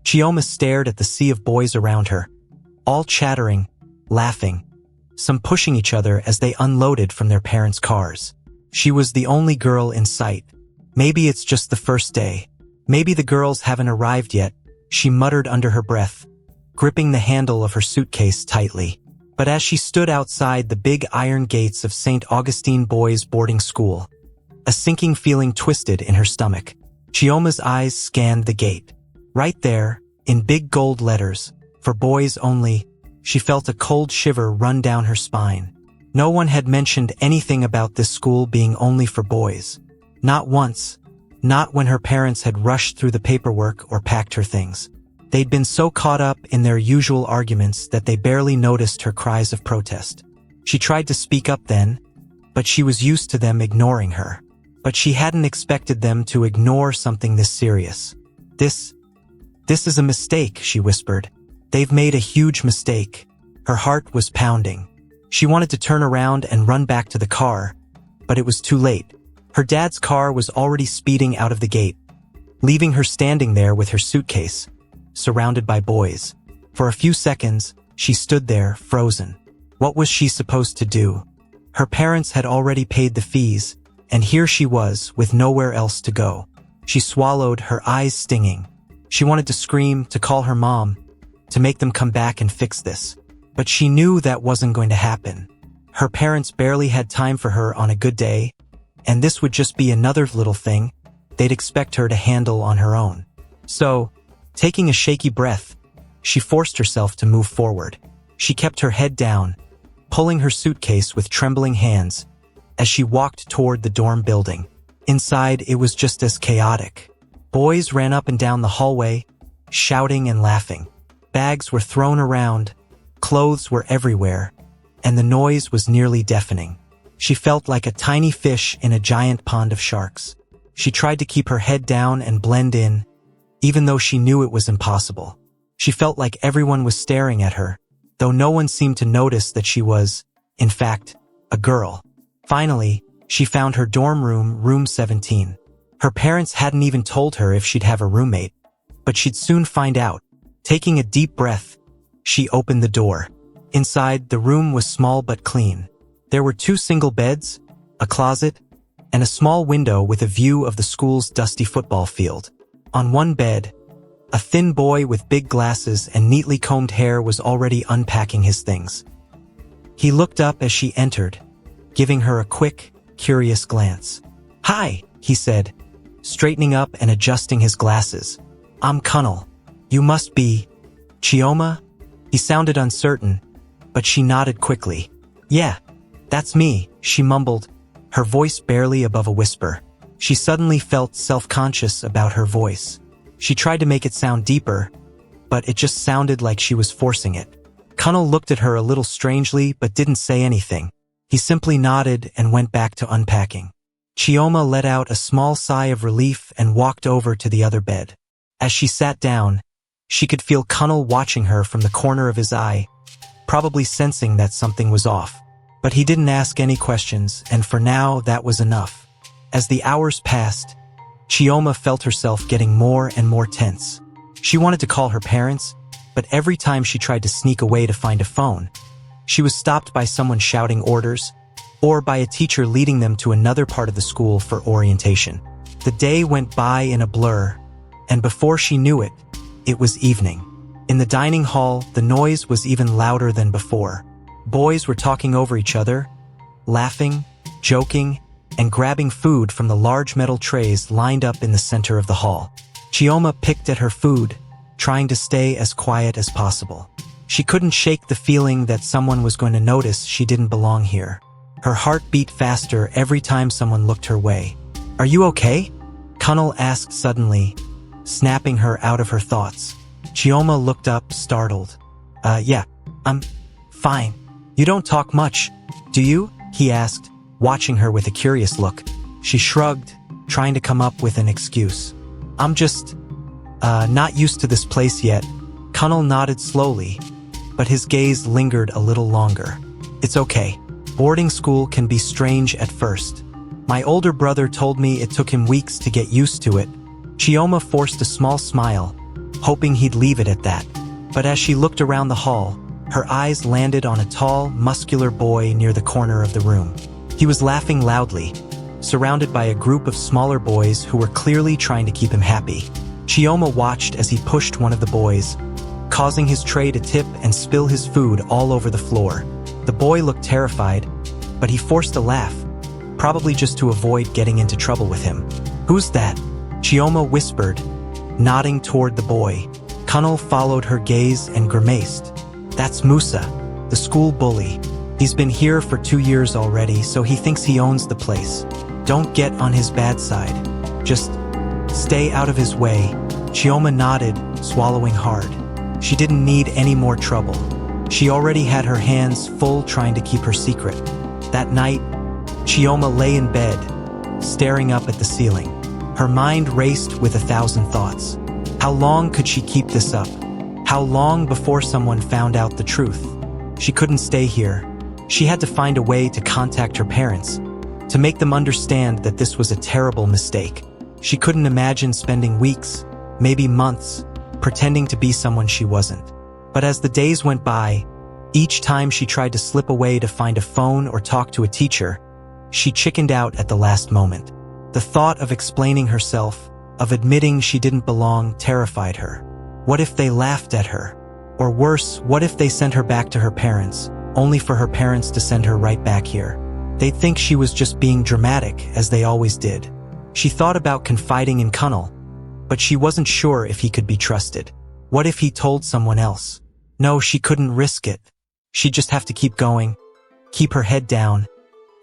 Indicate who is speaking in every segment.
Speaker 1: Chioma stared at the sea of boys around her, all chattering, laughing, some pushing each other as they unloaded from their parents' cars. She was the only girl in sight. Maybe it's just the first day. Maybe the girls haven't arrived yet, she muttered under her breath, gripping the handle of her suitcase tightly. But as she stood outside the big iron gates of St Augustine boys' boarding school, a sinking feeling twisted in her stomach. Chioma's eyes scanned the gate. Right there, in big gold letters, for boys only, she felt a cold shiver run down her spine. No one had mentioned anything about this school being only for boys. Not once. Not when her parents had rushed through the paperwork or packed her things. They'd been so caught up in their usual arguments that they barely noticed her cries of protest. She tried to speak up then, but she was used to them ignoring her. But she hadn't expected them to ignore something this serious. This is a mistake, she whispered. They've made a huge mistake. Her heart was pounding. She wanted to turn around and run back to the car, but it was too late. Her dad's car was already speeding out of the gate, leaving her standing there with her suitcase, surrounded by boys. For a few seconds, she stood there, frozen. What was she supposed to do? Her parents had already paid the fees, and here she was, with nowhere else to go. She swallowed, her eyes stinging. She wanted to scream, to call her mom, to make them come back and fix this. But she knew that wasn't going to happen. Her parents barely had time for her on a good day, and this would just be another little thing they'd expect her to handle on her own. So, taking a shaky breath, she forced herself to move forward. She kept her head down, pulling her suitcase with trembling hands as she walked toward the dorm building. Inside, it was just as chaotic. Boys ran up and down the hallway, shouting and laughing. Bags were thrown around, clothes were everywhere, and the noise was nearly deafening. She felt like a tiny fish in a giant pond of sharks. She tried to keep her head down and blend in, even though she knew it was impossible. She felt like everyone was staring at her, though no one seemed to notice that she was, in fact, a girl. Finally, she found her dorm room, room 17. Her parents hadn't even told her if she'd have a roommate, but she'd soon find out. Taking a deep breath, she opened the door. Inside, the room was small but clean. There were 2 single beds, a closet, and a small window with a view of the school's dusty football field. On one bed, a thin boy with big glasses and neatly combed hair was already unpacking his things. He looked up as she entered, giving her a quick, curious glance. "Hi," he said, straightening up and adjusting his glasses. "I'm Connel. You must be Chioma?" He sounded uncertain, but she nodded quickly. "Yeah, that's me," she mumbled, her voice barely above a whisper. She suddenly felt self-conscious about her voice. She tried to make it sound deeper, but it just sounded like she was forcing it. Connel looked at her a little strangely but didn't say anything. He simply nodded and went back to unpacking. Chioma let out a small sigh of relief and walked over to the other bed. As she sat down, she could feel Connel watching her from the corner of his eye, probably sensing that something was off. But he didn't ask any questions, and for now that was enough. As the hours passed, Chioma felt herself getting more and more tense. She wanted to call her parents, but every time she tried to sneak away to find a phone, she was stopped by someone shouting orders, or by a teacher leading them to another part of the school for orientation. The day went by in a blur, and before she knew it, it was evening. In the dining hall, the noise was even louder than before. Boys were talking over each other, laughing, joking, and grabbing food from the large metal trays lined up in the center of the hall. Chioma picked at her food, trying to stay as quiet as possible. She couldn't shake the feeling that someone was going to notice she didn't belong here. Her heart beat faster every time someone looked her way. "Are you okay?" Connel asked suddenly, snapping her out of her thoughts. Chioma looked up, startled. Yeah, I'm fine. You don't talk much, do you?" he asked, watching her with a curious look. She shrugged, trying to come up with an excuse. "I'm just, not used to this place yet." Connel nodded slowly, but his gaze lingered a little longer. "It's okay. Boarding school can be strange at first. My older brother told me it took him weeks to get used to it." Chioma forced a small smile, hoping he'd leave it at that. But as she looked around the hall, her eyes landed on a tall, muscular boy near the corner of the room. He was laughing loudly, surrounded by a group of smaller boys who were clearly trying to keep him happy. Chioma watched as he pushed one of the boys, causing his tray to tip and spill his food all over the floor. The boy looked terrified, but he forced a laugh, probably just to avoid getting into trouble with him. "Who's that?" Chioma whispered, nodding toward the boy. Connel followed her gaze and grimaced. "That's Musa, the school bully. He's been here for 2 years already, so he thinks he owns the place. Don't get on his bad side. Just stay out of his way." Chioma nodded, swallowing hard. She didn't need any more trouble. She already had her hands full trying to keep her secret. That night, Chioma lay in bed, staring up at the ceiling. Her mind raced with 1,000 thoughts. How long could she keep this up? How long before someone found out the truth? She couldn't stay here. She had to find a way to contact her parents, to make them understand that this was a terrible mistake. She couldn't imagine spending weeks, maybe months, pretending to be someone she wasn't. But as the days went by, each time she tried to slip away to find a phone or talk to a teacher, she chickened out at the last moment. The thought of explaining herself, of admitting she didn't belong, terrified her. What if they laughed at her? Or worse, what if they sent her back to her parents, only for her parents to send her right back here? They'd think she was just being dramatic, as they always did. She thought about confiding in Connel, but she wasn't sure if he could be trusted. What if he told someone else? No, she couldn't risk it. She'd just have to keep going, keep her head down,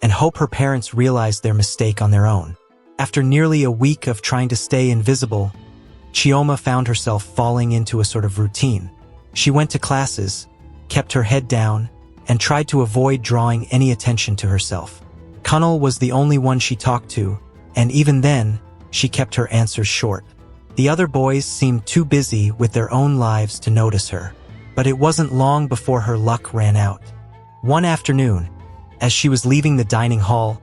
Speaker 1: and hope her parents realized their mistake on their own. After nearly a week of trying to stay invisible, Chioma found herself falling into a sort of routine. She went to classes, kept her head down, and tried to avoid drawing any attention to herself. Connel was the only one she talked to, and even then, she kept her answers short. The other boys seemed too busy with their own lives to notice her. But it wasn't long before her luck ran out. One afternoon, as she was leaving the dining hall,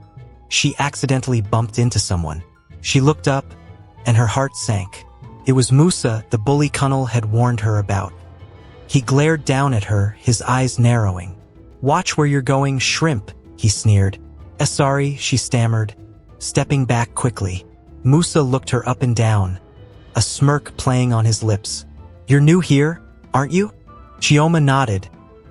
Speaker 1: she accidentally bumped into someone. She looked up, and her heart sank. It was Musa, the bully Connel had warned her about. He glared down at her, his eyes narrowing. "Watch where you're going, shrimp," he sneered. "Sorry," she stammered, stepping back quickly. Musa looked her up and down, a smirk playing on his lips. "You're new here, aren't you?" Chioma nodded,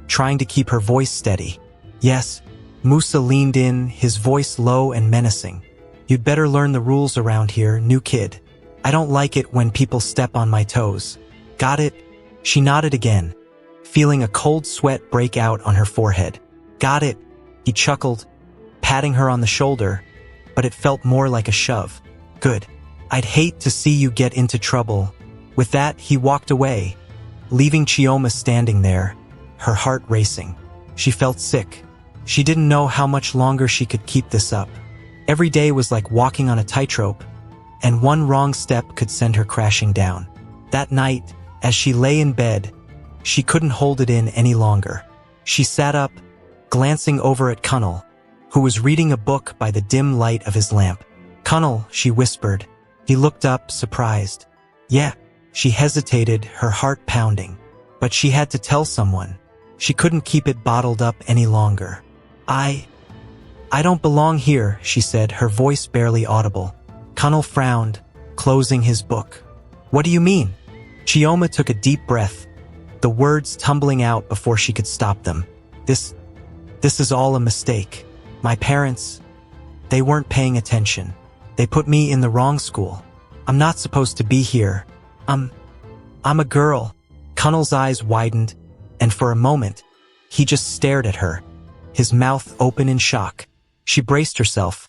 Speaker 1: trying to keep her voice steady. "Yes." Musa leaned in, his voice low and menacing. "You'd better learn the rules around here, new kid. I don't like it when people step on my toes. Got it?" She nodded again, feeling a cold sweat break out on her forehead. "Got it," he chuckled, patting her on the shoulder, but it felt more like a shove. "Good. I'd hate to see you get into trouble." With that, he walked away, leaving Chioma standing there, her heart racing. She felt sick. She didn't know how much longer she could keep this up. Every day was like walking on a tightrope, and one wrong step could send her crashing down. That night, as she lay in bed, she couldn't hold it in any longer. She sat up, glancing over at Connel, who was reading a book by the dim light of his lamp. "Connel," she whispered. He looked up, surprised. "Yeah." She hesitated, her heart pounding. But she had to tell someone. She couldn't keep it bottled up any longer. I don't belong here," she said, her voice barely audible. Connel frowned, closing his book. "What do you mean?" Chioma took a deep breath, the words tumbling out before she could stop them. This is all a mistake. My parents, they weren't paying attention. They put me in the wrong school. I'm not supposed to be here. I'm a girl." Connel's eyes widened, and for a moment, he just stared at her, his mouth open in shock. She braced herself,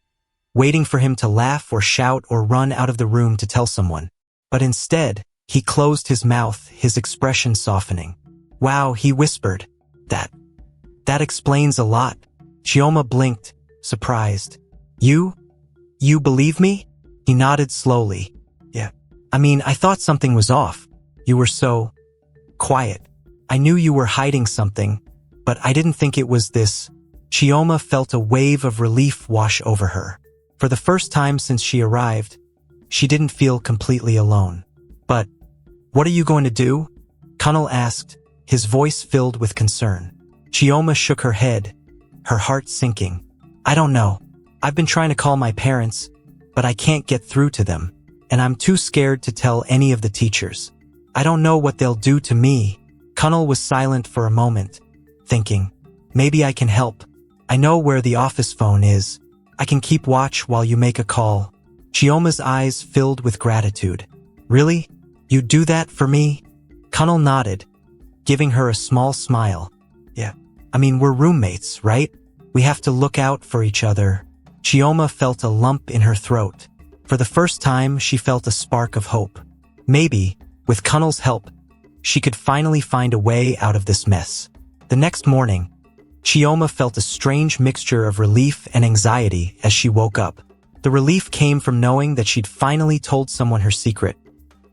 Speaker 1: waiting for him to laugh or shout or run out of the room to tell someone. But instead, he closed his mouth, his expression softening. "Wow," he whispered. That explains a lot." Chioma blinked, surprised. You believe me?" He nodded slowly. "Yeah. I mean, I thought something was off. You were so quiet. I knew you were hiding something, but I didn't think it was this." Chioma felt a wave of relief wash over her. For the first time since she arrived, she didn't feel completely alone. But What are you going to do? Connel asked, his voice filled with concern. Chioma shook her head, her heart sinking. I don't know. I've been trying to call my parents, but I can't get through to them, and I'm too scared to tell any of the teachers. I don't know what they'll do to me. Connel was silent for a moment, thinking, maybe I can help. I know where the office phone is. I can keep watch while you make a call. Chioma's eyes filled with gratitude. Really? You'd do that for me? Connel nodded, giving her a small smile. Yeah. I mean, we're roommates, right? We have to look out for each other. Chioma felt a lump in her throat. For the first time, she felt a spark of hope. Maybe, with Connel's help, she could finally find a way out of this mess. The next morning, Chioma felt a strange mixture of relief and anxiety as she woke up. The relief came from knowing that she'd finally told someone her secret,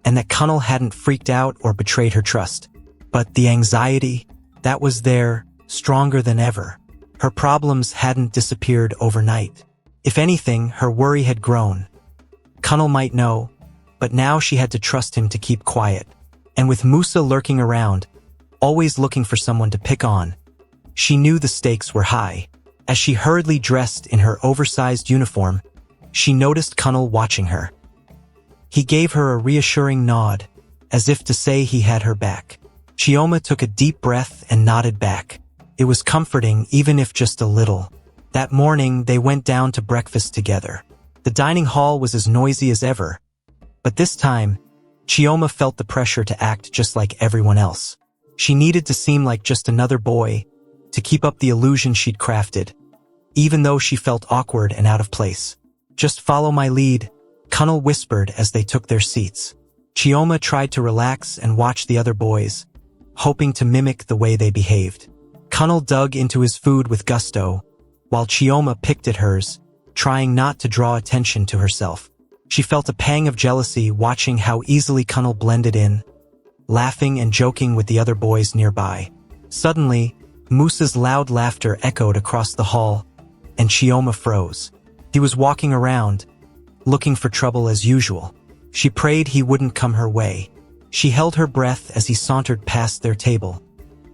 Speaker 1: and that Connel hadn't freaked out or betrayed her trust. But the anxiety, that was there, stronger than ever. Her problems hadn't disappeared overnight. If anything, her worry had grown. Connel might know, but now she had to trust him to keep quiet. And with Musa lurking around, always looking for someone to pick on, she knew the stakes were high. As she hurriedly dressed in her oversized uniform, she noticed Connel watching her. He gave her a reassuring nod, as if to say he had her back. Chioma took a deep breath and nodded back. It was comforting, even if just a little. That morning, they went down to breakfast together. The dining hall was as noisy as ever, but this time, Chioma felt the pressure to act just like everyone else. She needed to seem like just another boy, to keep up the illusion she'd crafted, even though she felt awkward and out of place. Just follow my lead, Connel whispered as they took their seats. Chioma tried to relax and watch the other boys, hoping to mimic the way they behaved. Connel dug into his food with gusto, while Chioma picked at hers, trying not to draw attention to herself. She felt a pang of jealousy watching how easily Connel blended in, laughing and joking with the other boys nearby. Suddenly, Musa's loud laughter echoed across the hall, and Chioma froze. He was walking around, looking for trouble as usual. She prayed he wouldn't come her way. She held her breath as he sauntered past their table,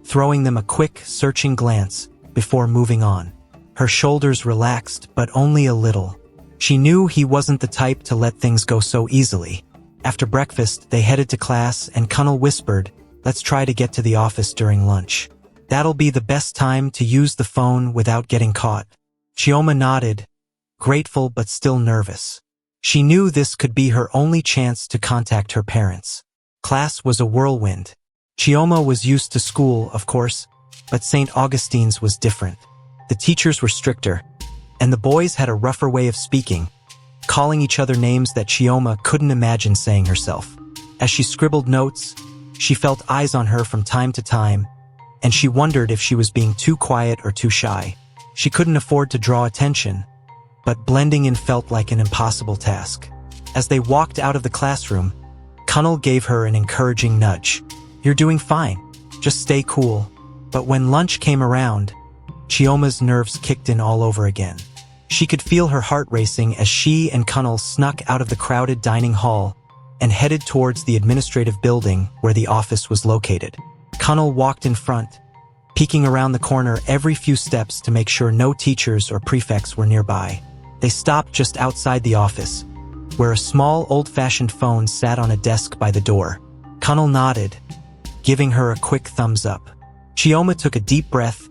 Speaker 1: throwing them a quick, searching glance before moving on. Her shoulders relaxed, but only a little. She knew he wasn't the type to let things go so easily. After breakfast, they headed to class, and Connel whispered, "Let's try to get to the office during lunch. That'll be the best time to use the phone without getting caught." Chioma nodded, grateful but still nervous. She knew this could be her only chance to contact her parents. Class was a whirlwind. Chioma was used to school, of course, but St. Augustine's was different. The teachers were stricter, and the boys had a rougher way of speaking, calling each other names that Chioma couldn't imagine saying herself. As she scribbled notes, she felt eyes on her from time to time, and she wondered if she was being too quiet or too shy. She couldn't afford to draw attention, but blending in felt like an impossible task. As they walked out of the classroom, Connel gave her an encouraging nudge. "You're doing fine. Just stay cool." But when lunch came around, Chioma's nerves kicked in all over again. She could feel her heart racing as she and Connel snuck out of the crowded dining hall and headed towards the administrative building where the office was located. Connel walked in front, peeking around the corner every few steps to make sure no teachers or prefects were nearby. They stopped just outside the office, where a small old-fashioned phone sat on a desk by the door. Connel nodded, giving her a quick thumbs up. Chioma took a deep breath,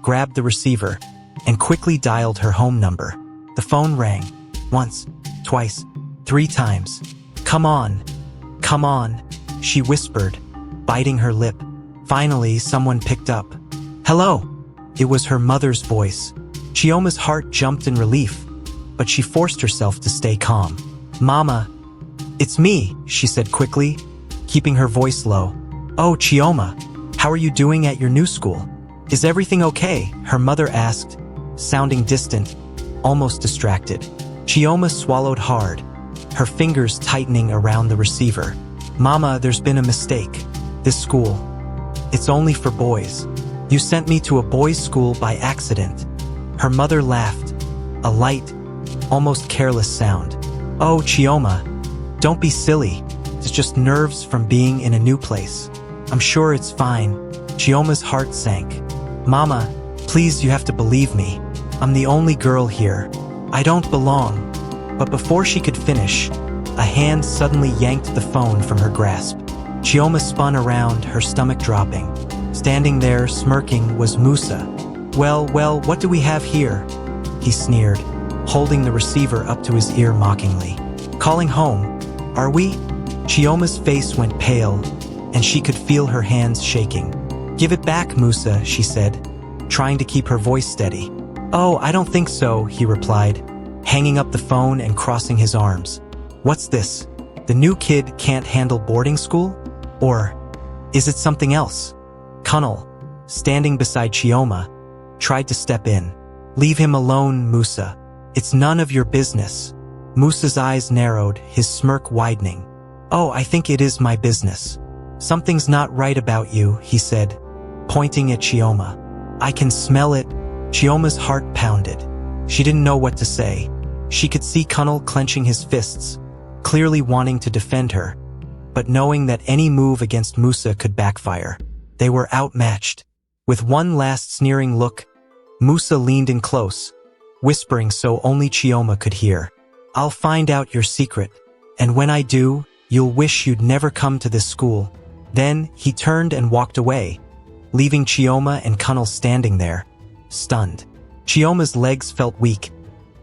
Speaker 1: grabbed the receiver, and quickly dialed her home number. The phone rang. Once, twice, 3 times. Come on, she whispered, biting her lip. Finally, someone picked up. "Hello." It was her mother's voice. Chioma's heart jumped in relief, but she forced herself to stay calm. "Mama, it's me," she said quickly, keeping her voice low. "Oh, Chioma, how are you doing at your new school? Is everything okay?" her mother asked, sounding distant, almost distracted. Chioma swallowed hard, her fingers tightening around the receiver. "Mama, there's been a mistake. This school, it's only for boys. You sent me to a boys' school by accident." Her mother laughed, a light, almost careless sound. "Oh, Chioma, don't be silly. It's just nerves from being in a new place. I'm sure it's fine. Chioma's heart sank. Mama, please, you have to believe me. I'm the only girl here. I don't belong. But before she could finish, a hand suddenly yanked the phone from her grasp. Chioma spun around, her stomach dropping. Standing there, smirking, was Musa. Well, what do we have here? He sneered, holding the receiver up to his ear mockingly. Calling home, are we? Chioma's face went pale, and she could feel her hands shaking. Give it back, Musa, she said, trying to keep her voice steady. Oh, I don't think so, he replied, hanging up the phone and crossing his arms. What's this? The new kid can't handle boarding school? Or is it something else? Connel, standing beside Chioma, tried to step in. Leave him alone, Musa. It's none of your business. Musa's eyes narrowed, his smirk widening. Oh, I think it is my business. Something's not right about you, he said, pointing at Chioma. I can smell it. Chioma's heart pounded. She didn't know what to say. She could see Connel clenching his fists, clearly wanting to defend her, but knowing that any move against Musa could backfire. They were outmatched. With one last sneering look, Musa leaned in close, whispering so only Chioma could hear. I'll find out your secret, and when I do, you'll wish you'd never come to this school. Then he turned and walked away, leaving Chioma and Connel standing there, stunned. Chioma's legs felt weak,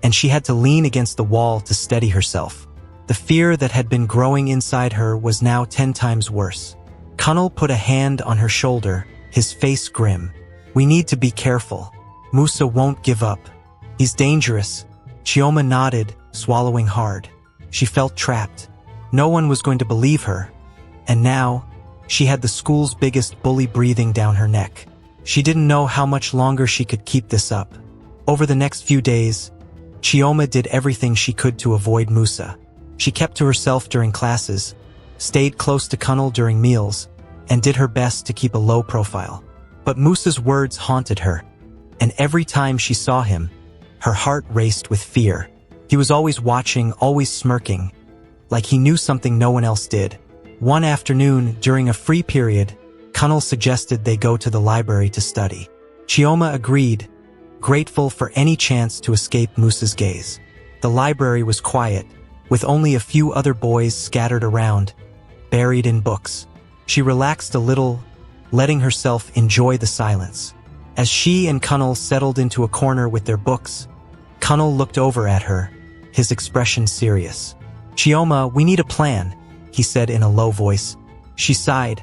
Speaker 1: and she had to lean against the wall to steady herself. The fear that had been growing inside her was now 10 times worse. Connel put a hand on her shoulder, his face grim. We need to be careful. Musa won't give up. He's dangerous. Chioma nodded, swallowing hard. She felt trapped. No one was going to believe her. And now, she had the school's biggest bully breathing down her neck. She didn't know how much longer she could keep this up. Over the next few days, Chioma did everything she could to avoid Musa. She kept to herself during classes, stayed close to Connel during meals, and did her best to keep a low profile. But Musa's words haunted her, and every time she saw him, her heart raced with fear. He was always watching, always smirking, like he knew something no one else did. One afternoon, during a free period, Connel suggested they go to the library to study. Chioma agreed, grateful for any chance to escape Musa's gaze. The library was quiet, with only a few other boys scattered around, buried in books. She relaxed a little, letting herself enjoy the silence. As she and Connel settled into a corner with their books, Connel looked over at her, his expression serious. Chioma, we need a plan, he said in a low voice. She sighed,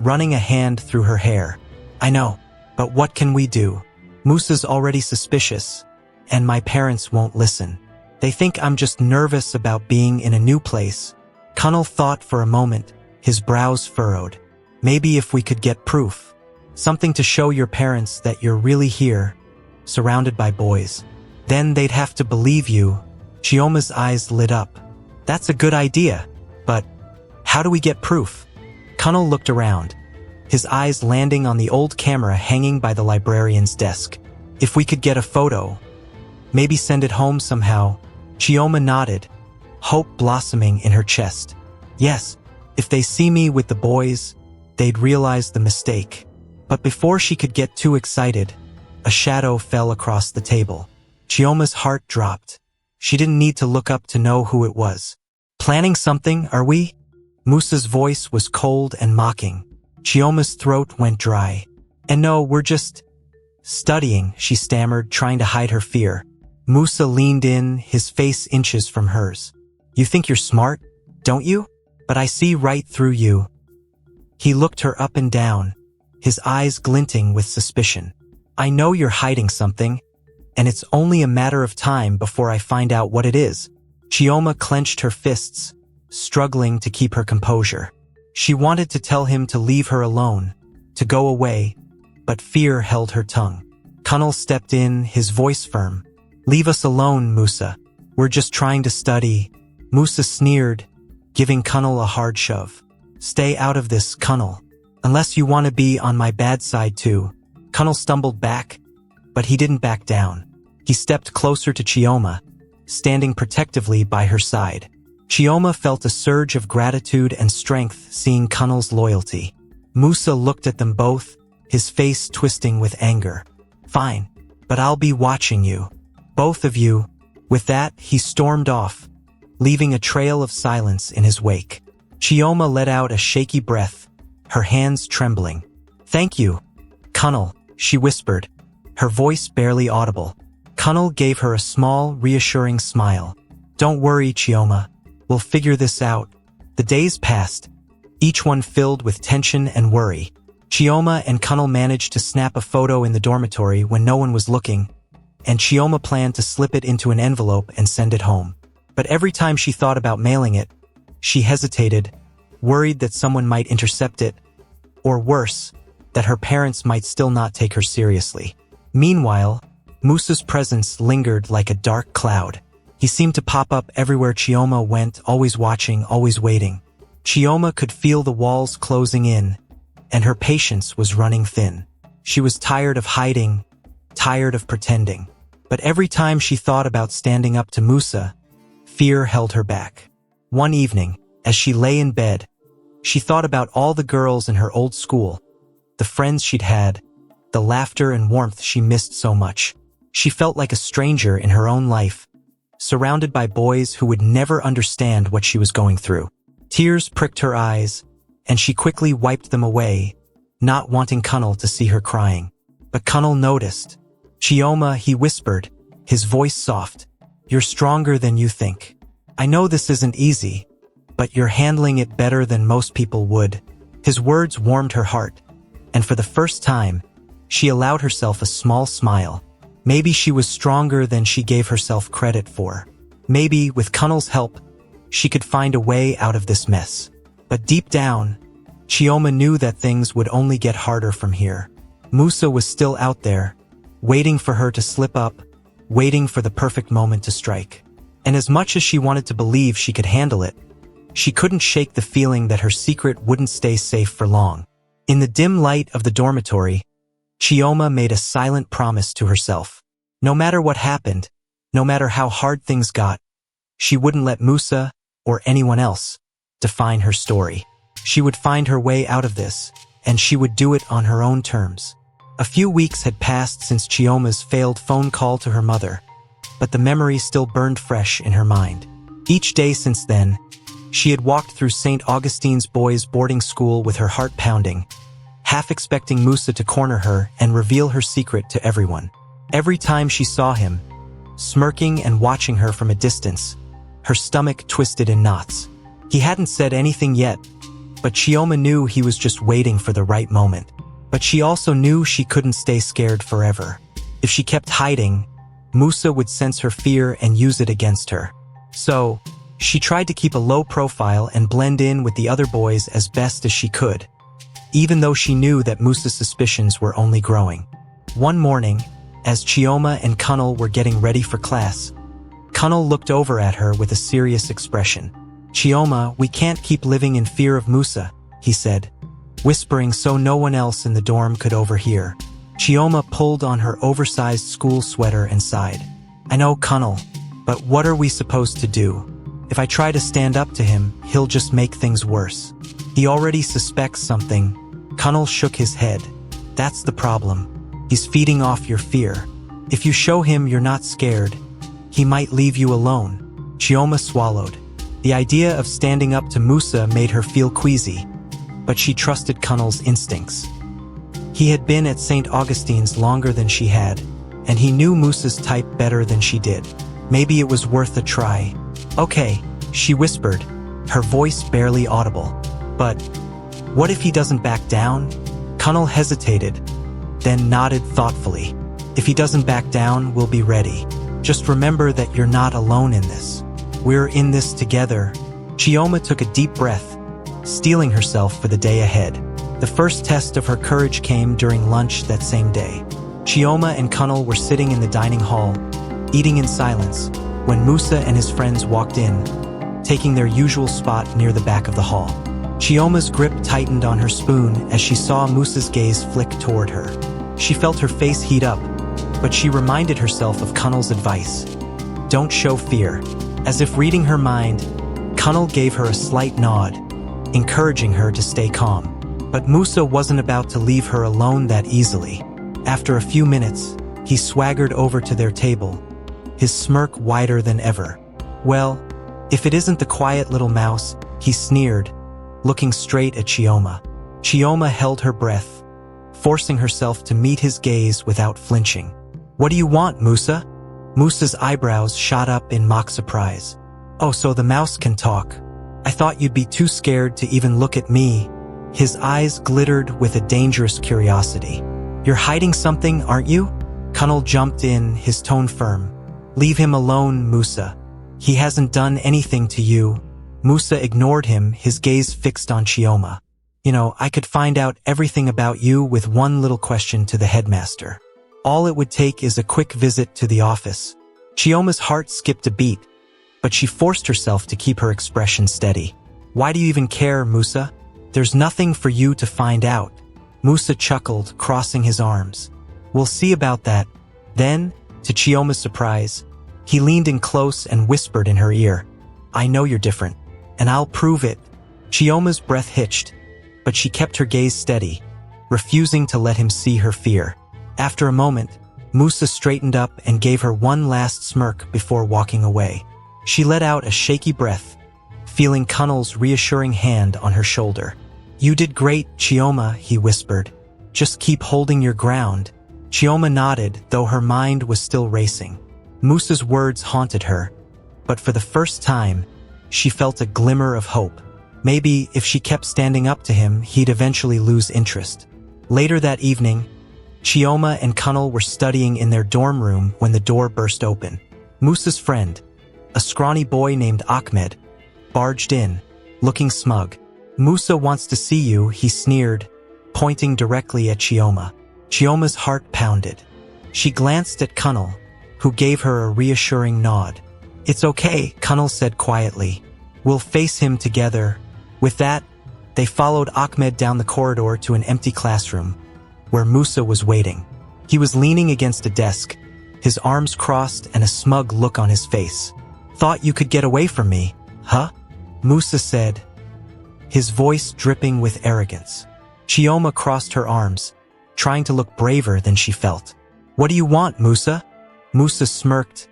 Speaker 1: running a hand through her hair. I know, but what can we do? Musa's already suspicious, and my parents won't listen. They think I'm just nervous about being in a new place. Connel thought for a moment, his brows furrowed. Maybe if we could get proof. Something to show your parents that you're really here, surrounded by boys. Then they'd have to believe you. Chioma's eyes lit up. That's a good idea, but how do we get proof? Connel looked around, his eyes landing on the old camera hanging by the librarian's desk. If we could get a photo, maybe send it home somehow. Chioma nodded, hope blossoming in her chest. Yes, if they see me with the boys, they'd realize the mistake. But before she could get too excited, a shadow fell across the table. Chioma's heart dropped. She didn't need to look up to know who it was. Planning something, are we? Musa's voice was cold and mocking. Chioma's throat went dry. And no, we're just studying, she stammered, trying to hide her fear. Musa leaned in, his face inches from hers. You think you're smart, don't you? But I see right through you. He looked her up and down, his eyes glinting with suspicion. I know you're hiding something, and it's only a matter of time before I find out what it is. Chioma clenched her fists, struggling to keep her composure. She wanted to tell him to leave her alone, to go away, but fear held her tongue. Connel stepped in, his voice firm. Leave us alone, Musa. We're just trying to study. Musa sneered, giving Connel a hard shove. Stay out of this, Connel. Unless you want to be on my bad side too. Connel stumbled back, but he didn't back down. He stepped closer to Chioma, standing protectively by her side. Chioma felt a surge of gratitude and strength seeing Connel's loyalty. Musa looked at them both, his face twisting with anger. "Fine, but I'll be watching you. Both of you." With that, he stormed off, leaving a trail of silence in his wake. Chioma let out a shaky breath, her hands trembling. "Thank you, Connel," she whispered, her voice barely audible. Connel gave her a small, reassuring smile. "Don't worry, Chioma. We'll figure this out." The days passed, each one filled with tension and worry. Chioma and Connel managed to snap a photo in the dormitory when no one was looking, and Chioma planned to slip it into an envelope and send it home. But every time she thought about mailing it, she hesitated, worried that someone might intercept it, or worse, that her parents might still not take her seriously. Meanwhile, Musa's presence lingered like a dark cloud. He seemed to pop up everywhere Chioma went, always watching, always waiting. Chioma could feel the walls closing in, and her patience was running thin. She was tired of hiding, tired of pretending. But every time she thought about standing up to Musa, fear held her back. One evening, as she lay in bed, she thought about all the girls in her old school, the friends she'd had, the laughter and warmth she missed so much. She felt like a stranger in her own life, surrounded by boys who would never understand what she was going through. Tears pricked her eyes, and she quickly wiped them away, not wanting Connel to see her crying. But Connel noticed. "Chioma," he whispered, his voice soft. "You're stronger than you think. I know this isn't easy, but you're handling it better than most people would." His words warmed her heart, and for the first time, she allowed herself a small smile. Maybe she was stronger than she gave herself credit for. Maybe, with Connel's help, she could find a way out of this mess. But deep down, Chioma knew that things would only get harder from here. Musa was still out there, waiting for her to slip up, waiting for the perfect moment to strike. And as much as she wanted to believe she could handle it, she couldn't shake the feeling that her secret wouldn't stay safe for long. In the dim light of the dormitory, Chioma made a silent promise to herself. No matter what happened, no matter how hard things got, she wouldn't let Musa, or anyone else, define her story. She would find her way out of this, and she would do it on her own terms. A few weeks had passed since Chioma's failed phone call to her mother, but the memory still burned fresh in her mind. Each day since then, she had walked through St Augustine's boys' boarding school with her heart pounding, half expecting Musa to corner her and reveal her secret to everyone. Every time she saw him, smirking and watching her from a distance, her stomach twisted in knots. He hadn't said anything yet, but Chioma knew he was just waiting for the right moment. But she also knew she couldn't stay scared forever. If she kept hiding, Musa would sense her fear and use it against her. So, she tried to keep a low profile and blend in with the other boys as best as she could, even though she knew that Musa's suspicions were only growing. One morning, as Chioma and Connel were getting ready for class, Connel looked over at her with a serious expression. "Chioma, we can't keep living in fear of Musa," he said, whispering so no one else in the dorm could overhear. Chioma pulled on her oversized school sweater and sighed. "I know, Connel, but what are we supposed to do? If I try to stand up to him, he'll just make things worse. He already suspects something." Connel shook his head. "That's the problem. He's feeding off your fear. If you show him you're not scared, he might leave you alone." Chioma swallowed. The idea of standing up to Musa made her feel queasy, but she trusted Connel's instincts. He had been at St Augustine's longer than she had, and he knew Musa's type better than she did. Maybe it was worth a try. "Okay," she whispered, her voice barely audible. "But what if he doesn't back down?" Connel hesitated, then nodded thoughtfully. "If he doesn't back down, we'll be ready. Just remember that you're not alone in this. We're in this together." Chioma took a deep breath, steeling herself for the day ahead. The first test of her courage came during lunch that same day. Chioma and Connel were sitting in the dining hall, eating in silence, when Musa and his friends walked in, taking their usual spot near the back of the hall. Chioma's grip tightened on her spoon as she saw Musa's gaze flick toward her. She felt her face heat up, but she reminded herself of Connel's advice. Don't show fear. As if reading her mind, Connel gave her a slight nod, encouraging her to stay calm. But Musa wasn't about to leave her alone that easily. After a few minutes, he swaggered over to their table, his smirk wider than ever. "Well, if it isn't the quiet little mouse," he sneered, looking straight at Chioma. Chioma held her breath, forcing herself to meet his gaze without flinching. "What do you want, Musa?" Musa's eyebrows shot up in mock surprise. "Oh, so the mouse can talk. I thought you'd be too scared to even look at me." His eyes glittered with a dangerous curiosity. "You're hiding something, aren't you?" Connel jumped in, his tone firm. "Leave him alone, Musa. He hasn't done anything to you." Musa ignored him, his gaze fixed on Chioma. "You know, I could find out everything about you with one little question to the headmaster. All it would take is a quick visit to the office." Chioma's heart skipped a beat, but she forced herself to keep her expression steady. "Why do you even care, Musa? There's nothing for you to find out." Musa chuckled, crossing his arms. "We'll see about that." Then, to Chioma's surprise, he leaned in close and whispered in her ear, "I know you're different, and I'll prove it." Chioma's breath hitched, but she kept her gaze steady, refusing to let him see her fear. After a moment, Musa straightened up and gave her one last smirk before walking away. She let out a shaky breath, feeling Connel's reassuring hand on her shoulder. "You did great, Chioma," he whispered. "Just keep holding your ground." Chioma nodded, though her mind was still racing. Musa's words haunted her, but for the first time, she felt a glimmer of hope. Maybe if she kept standing up to him, he'd eventually lose interest. Later that evening, Chioma and Connel were studying in their dorm room when the door burst open. Musa's friend, a scrawny boy named Ahmed, barged in, looking smug. "Musa wants to see you," he sneered, pointing directly at Chioma. Chioma's heart pounded. She glanced at Connel, who gave her a reassuring nod. "It's okay," Connel said quietly. "We'll face him together." With that, they followed Ahmed down the corridor to an empty classroom, where Musa was waiting. He was leaning against a desk, his arms crossed and a smug look on his face. "Thought you could get away from me, huh?" Musa said, his voice dripping with arrogance. Chioma crossed her arms, trying to look braver than she felt. "What do you want, Musa?" Musa smirked,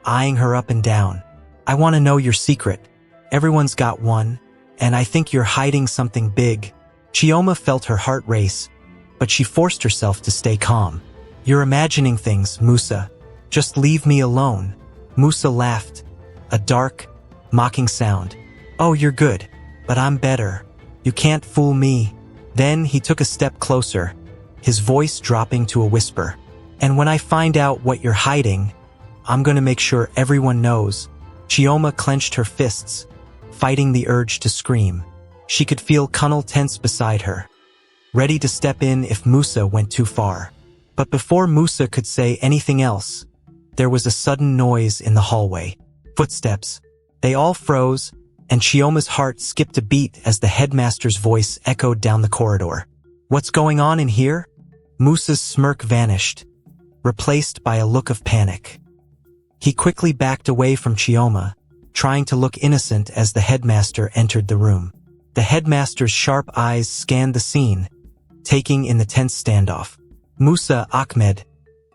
Speaker 1: eyeing her up and down. "I want to know your secret. Everyone's got one, and I think you're hiding something big." Chioma felt her heart race, but she forced herself to stay calm. "You're imagining things, Musa. Just leave me alone." Musa laughed, a dark, mocking sound. "Oh, you're good, but I'm better. You can't fool me." Then he took a step closer, his voice dropping to a whisper. "And when I find out what you're hiding, I'm gonna make sure everyone knows." Chioma clenched her fists, fighting the urge to scream. She could feel Connel tense beside her, ready to step in if Musa went too far. But before Musa could say anything else, there was a sudden noise in the hallway. Footsteps. They all froze, and Chioma's heart skipped a beat as the headmaster's voice echoed down the corridor. "What's going on in here?" Musa's smirk vanished, replaced by a look of panic. He quickly backed away from Chioma, trying to look innocent as the headmaster entered the room. The headmaster's sharp eyes scanned the scene, taking in the tense standoff. "Musa, Ahmed,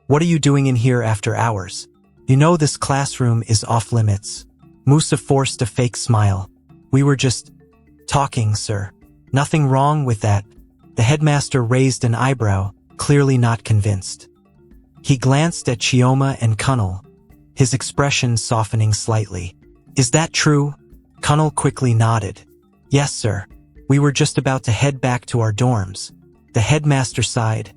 Speaker 1: what are you doing in here after hours? You know this classroom is off limits." Musa forced a fake smile. "We were just talking, sir. Nothing wrong with that." The headmaster raised an eyebrow, clearly not convinced. He glanced at Chioma and Connel, his expression softening slightly. "Is that true?" Connel quickly nodded. "Yes, sir. We were just about to head back to our dorms." The headmaster sighed,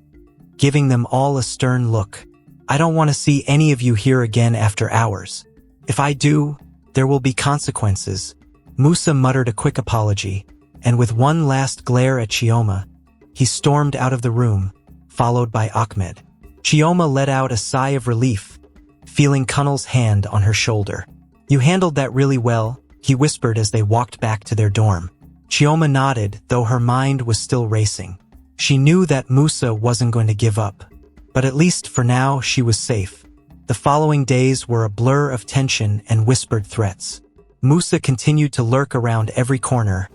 Speaker 1: giving them all a stern look. "I don't want to see any of you here again after hours. If I do, there will be consequences." Musa muttered a quick apology, and with one last glare at Chioma, he stormed out of the room, followed by Ahmed. Chioma let out a sigh of relief, feeling Connel's hand on her shoulder. "You handled that really well," he whispered as they walked back to their dorm. Chioma nodded, though her mind was still racing. She knew that Musa wasn't going to give up, but at least for now she was safe. The following days were a blur of tension and whispered threats. Musa continued to lurk around every corner,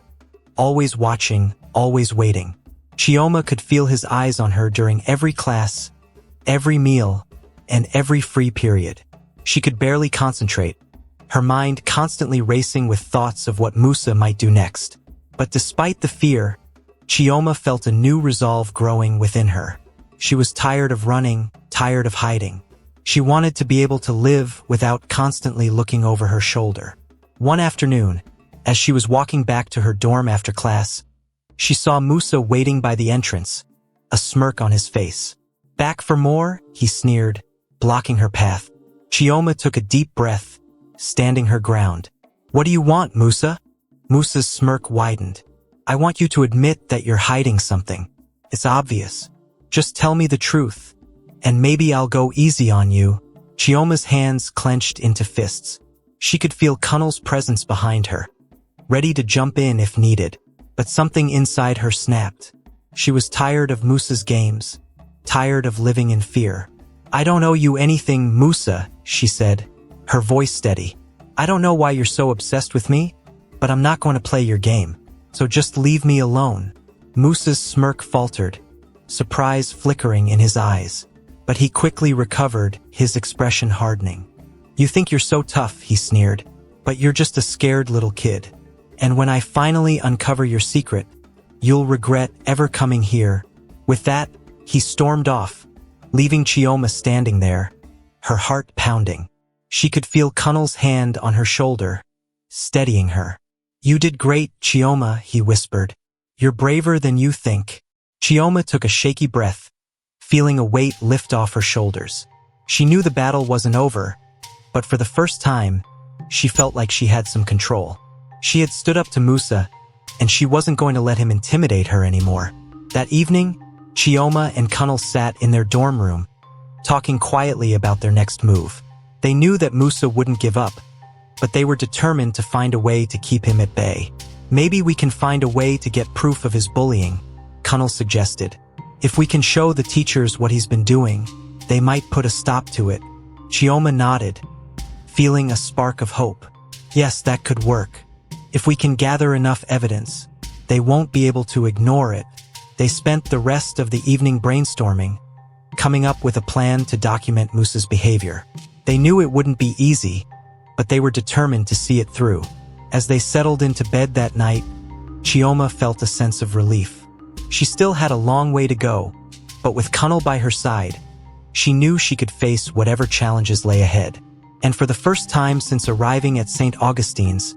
Speaker 1: always watching, always waiting. Chioma could feel his eyes on her during every class, every meal, and every free period. She could barely concentrate, her mind constantly racing with thoughts of what Musa might do next. But despite the fear, Chioma felt a new resolve growing within her. She was tired of running, tired of hiding. She wanted to be able to live without constantly looking over her shoulder. One afternoon, as she was walking back to her dorm after class, she saw Musa waiting by the entrance, a smirk on his face. "Back for more?" he sneered, blocking her path. Chioma took a deep breath, standing her ground. "What do you want, Musa?" Musa's smirk widened. "I want you to admit that you're hiding something. It's obvious. Just tell me the truth, and maybe I'll go easy on you." Chioma's hands clenched into fists. She could feel Connel's presence behind her, ready to jump in if needed. But something inside her snapped. She was tired of Musa's games, tired of living in fear. "I don't owe you anything, Musa," she said, her voice steady. "I don't know why you're so obsessed with me, but I'm not going to play your game. So just leave me alone." Musa's smirk faltered, surprise flickering in his eyes. But he quickly recovered, his expression hardening. "You think you're so tough," he sneered, "but you're just a scared little kid. And when I finally uncover your secret, you'll regret ever coming here." With that, he stormed off, leaving Chioma standing there, her heart pounding. She could feel Connel's hand on her shoulder, steadying her. "You did great, Chioma," he whispered. "You're braver than you think." Chioma took a shaky breath, feeling a weight lift off her shoulders. She knew the battle wasn't over, but for the first time, she felt like she had some control. She had stood up to Musa, and she wasn't going to let him intimidate her anymore. That evening, Chioma and Connel sat in their dorm room, talking quietly about their next move. They knew that Musa wouldn't give up, but they were determined to find a way to keep him at bay. "Maybe we can find a way to get proof of his bullying," Connel suggested. "If we can show the teachers what he's been doing, they might put a stop to it." Chioma nodded, feeling a spark of hope. "Yes, that could work. If we can gather enough evidence, they won't be able to ignore it." They spent the rest of the evening brainstorming, coming up with a plan to document Musa's behavior. They knew it wouldn't be easy, but they were determined to see it through. As they settled into bed that night, Chioma felt a sense of relief. She still had a long way to go, but with Connel by her side, she knew she could face whatever challenges lay ahead. And for the first time since arriving at St. Augustine's,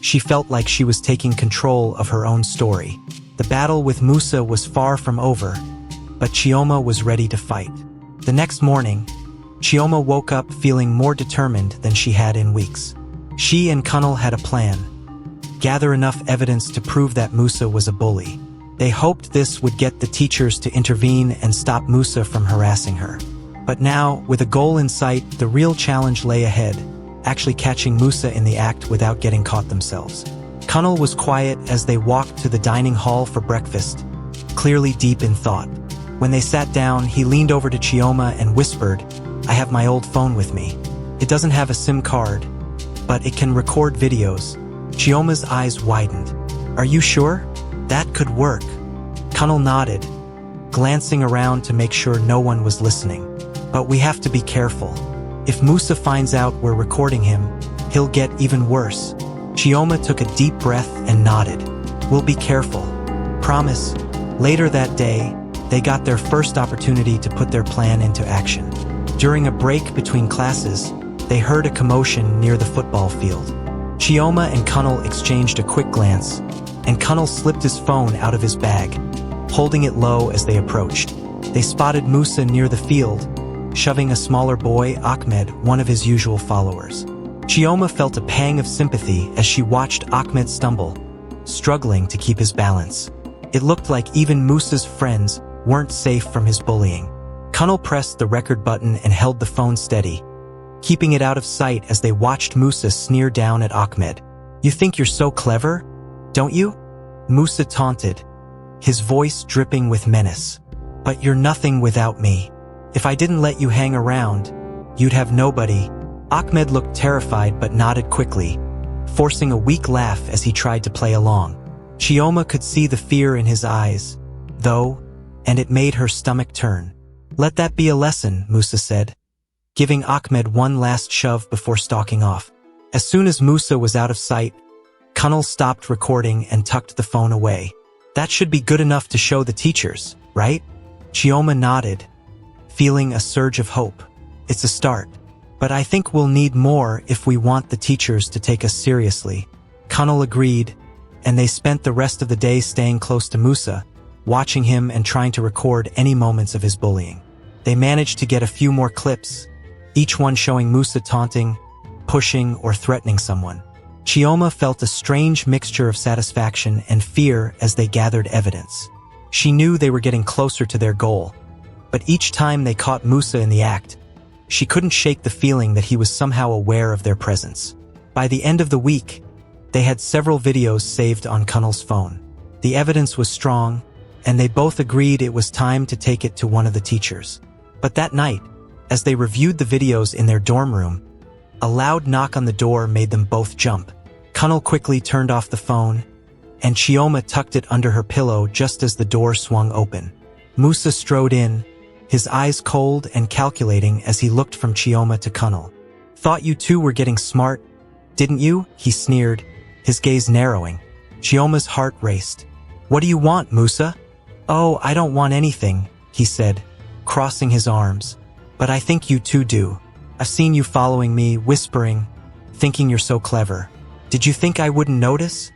Speaker 1: she felt like she was taking control of her own story. The battle with Musa was far from over, but Chioma was ready to fight. The next morning, Chioma woke up feeling more determined than she had in weeks. She and Connel had a plan: gather enough evidence to prove that Musa was a bully. They hoped this would get the teachers to intervene and stop Musa from harassing her. But now, with a goal in sight, the real challenge lay ahead, actually catching Musa in the act without getting caught themselves. Connel was quiet as they walked to the dining hall for breakfast, clearly deep in thought. When they sat down, he leaned over to Chioma and whispered, "I have my old phone with me. It doesn't have a SIM card, but it can record videos." Chioma's eyes widened. "Are you sure? That could work." Connel nodded, glancing around to make sure no one was listening. "But we have to be careful. If Musa finds out we're recording him, he'll get even worse." Chioma took a deep breath and nodded. "We'll be careful. Promise." Later that day, they got their first opportunity to put their plan into action. During a break between classes, they heard a commotion near the football field. Chioma and Connel exchanged a quick glance, and Connel slipped his phone out of his bag, holding it low as they approached. They spotted Musa near the field, shoving a smaller boy, Ahmed, one of his usual followers. Chioma felt a pang of sympathy as she watched Ahmed stumble, struggling to keep his balance. It looked like even Musa's friends weren't safe from his bullying. Connel pressed the record button and held the phone steady, keeping it out of sight as they watched Musa sneer down at Ahmed. "You think you're so clever, don't you?" Musa taunted, his voice dripping with menace. "But you're nothing without me. If I didn't let you hang around, you'd have nobody." Ahmed looked terrified but nodded quickly, forcing a weak laugh as he tried to play along. Chioma could see the fear in his eyes, though, and it made her stomach turn. "Let that be a lesson," Musa said, giving Ahmed one last shove before stalking off. As soon as Musa was out of sight, Connel stopped recording and tucked the phone away. "That should be good enough to show the teachers, right?" Chioma nodded, feeling a surge of hope. "It's a start. But I think we'll need more if we want the teachers to take us seriously." Connel agreed, and they spent the rest of the day staying close to Musa, watching him and trying to record any moments of his bullying. They managed to get a few more clips, each one showing Musa taunting, pushing, or threatening someone. Chioma felt a strange mixture of satisfaction and fear as they gathered evidence. She knew they were getting closer to their goal, but each time they caught Musa in the act, she couldn't shake the feeling that he was somehow aware of their presence. By the end of the week, they had several videos saved on Connel's phone. The evidence was strong, and they both agreed it was time to take it to one of the teachers. But that night, as they reviewed the videos in their dorm room, a loud knock on the door made them both jump. Connel quickly turned off the phone, and Chioma tucked it under her pillow just as the door swung open. Musa strode in, his eyes cold and calculating as he looked from Chioma to Connel. "Thought you two were getting smart, didn't you?" he sneered, his gaze narrowing. Chioma's heart raced. "What do you want, Musa?" "Oh, I don't want anything," he said, crossing his arms. "But I think you two do. I've seen you following me, whispering, thinking you're so clever. Did you think I wouldn't notice?"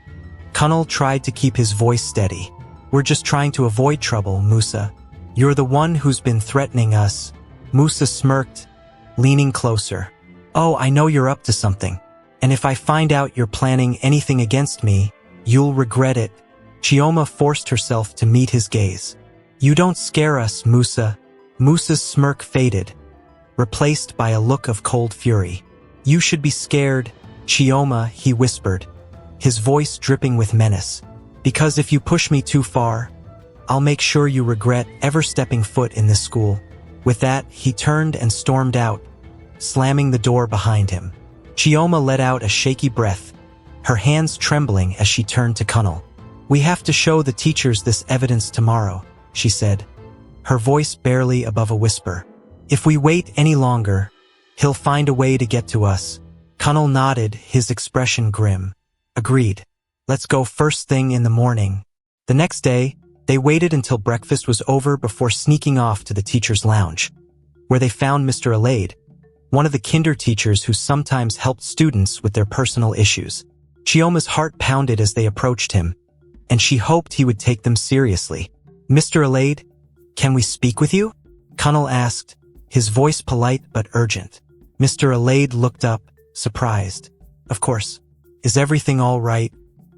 Speaker 1: Connel tried to keep his voice steady. "We're just trying to avoid trouble, Musa. You're the one who's been threatening us." Musa smirked, leaning closer. "Oh, I know you're up to something. And if I find out you're planning anything against me, you'll regret it." Chioma forced herself to meet his gaze. "You don't scare us, Musa." Musa's smirk faded, replaced by a look of cold fury. "You should be scared, Chioma," he whispered, his voice dripping with menace. "Because if you push me too far, I'll make sure you regret ever stepping foot in this school." With that, he turned and stormed out, slamming the door behind him. Chioma let out a shaky breath, her hands trembling as she turned to Connel. "We have to show the teachers this evidence tomorrow," she said, her voice barely above a whisper. "If we wait any longer, he'll find a way to get to us." Connel nodded, his expression grim. "Agreed. Let's go first thing in the morning." The next day, they waited until breakfast was over before sneaking off to the teacher's lounge, where they found Mr. Alade, one of the kinder teachers who sometimes helped students with their personal issues. Chioma's heart pounded as they approached him, and she hoped he would take them seriously. "Mr. Alade, can we speak with you?" Connel asked, his voice polite but urgent. Mr. Alade looked up, surprised. "Of course. Is everything all right?"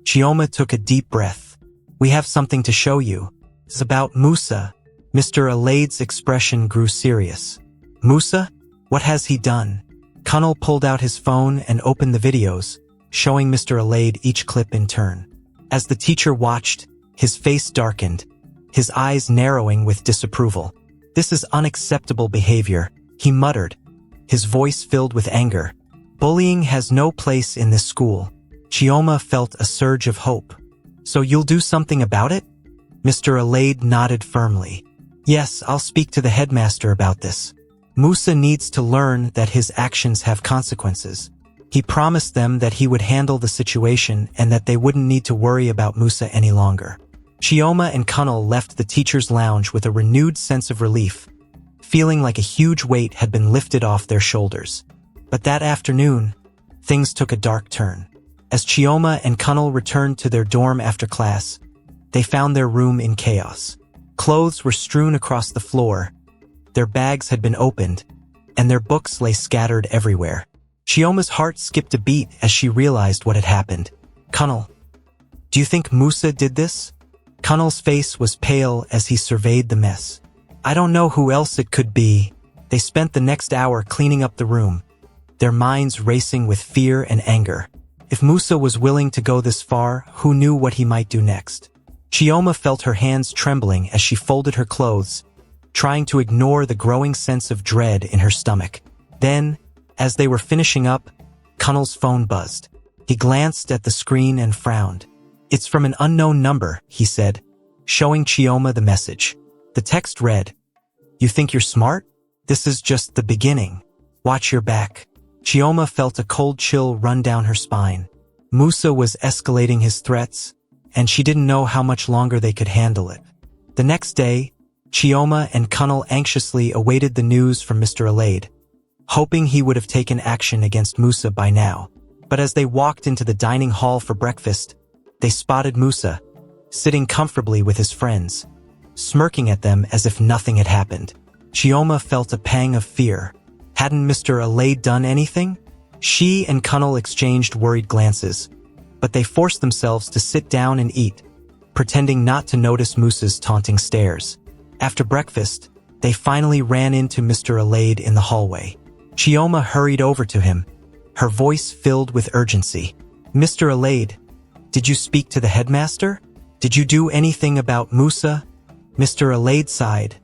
Speaker 1: Chioma took a deep breath. "We have something to show you. It's about Musa." Mr. Alade's expression grew serious. "Musa? What has he done?" Connel pulled out his phone and opened the videos, showing Mr. Alade each clip in turn. As the teacher watched, his face darkened, his eyes narrowing with disapproval. "This is unacceptable behavior," he muttered, his voice filled with anger. "Bullying has no place in this school." Chioma felt a surge of hope. "So you'll do something about it?" Mr. Alade nodded firmly. "Yes, I'll speak to the headmaster about this. Musa needs to learn that his actions have consequences." He promised them that he would handle the situation and that they wouldn't need to worry about Musa any longer. Chioma and Connel left the teacher's lounge with a renewed sense of relief, feeling like a huge weight had been lifted off their shoulders. But that afternoon, things took a dark turn. As Chioma and Connel returned to their dorm after class, they found their room in chaos. Clothes were strewn across the floor, their bags had been opened, and their books lay scattered everywhere. Chioma's heart skipped a beat as she realized what had happened. "Connel, do you think Musa did this?" Connel's face was pale as he surveyed the mess. "I don't know who else it could be." They spent the next hour cleaning up the room, their minds racing with fear and anger. If Musa was willing to go this far, who knew what he might do next? Chioma felt her hands trembling as she folded her clothes, trying to ignore the growing sense of dread in her stomach. Then, as they were finishing up, Connel's phone buzzed. He glanced at the screen and frowned. "It's from an unknown number," he said, showing Chioma the message. The text read, "You think you're smart? This is just the beginning. Watch your back." Chioma felt a cold chill run down her spine. Musa was escalating his threats, and she didn't know how much longer they could handle it. The next day, Chioma and Connel anxiously awaited the news from Mr. Alade, hoping he would have taken action against Musa by now. But as they walked into the dining hall for breakfast, they spotted Musa, sitting comfortably with his friends, smirking at them as if nothing had happened. Chioma felt a pang of fear. Hadn't Mr. Alade done anything? She and Connel exchanged worried glances, but they forced themselves to sit down and eat, pretending not to notice Musa's taunting stares. After breakfast, they finally ran into Mr. Alade in the hallway. Chioma hurried over to him, her voice filled with urgency. "Mr. Alade, did you speak to the headmaster? Did you do anything about Musa?" Mr. Alade sighed,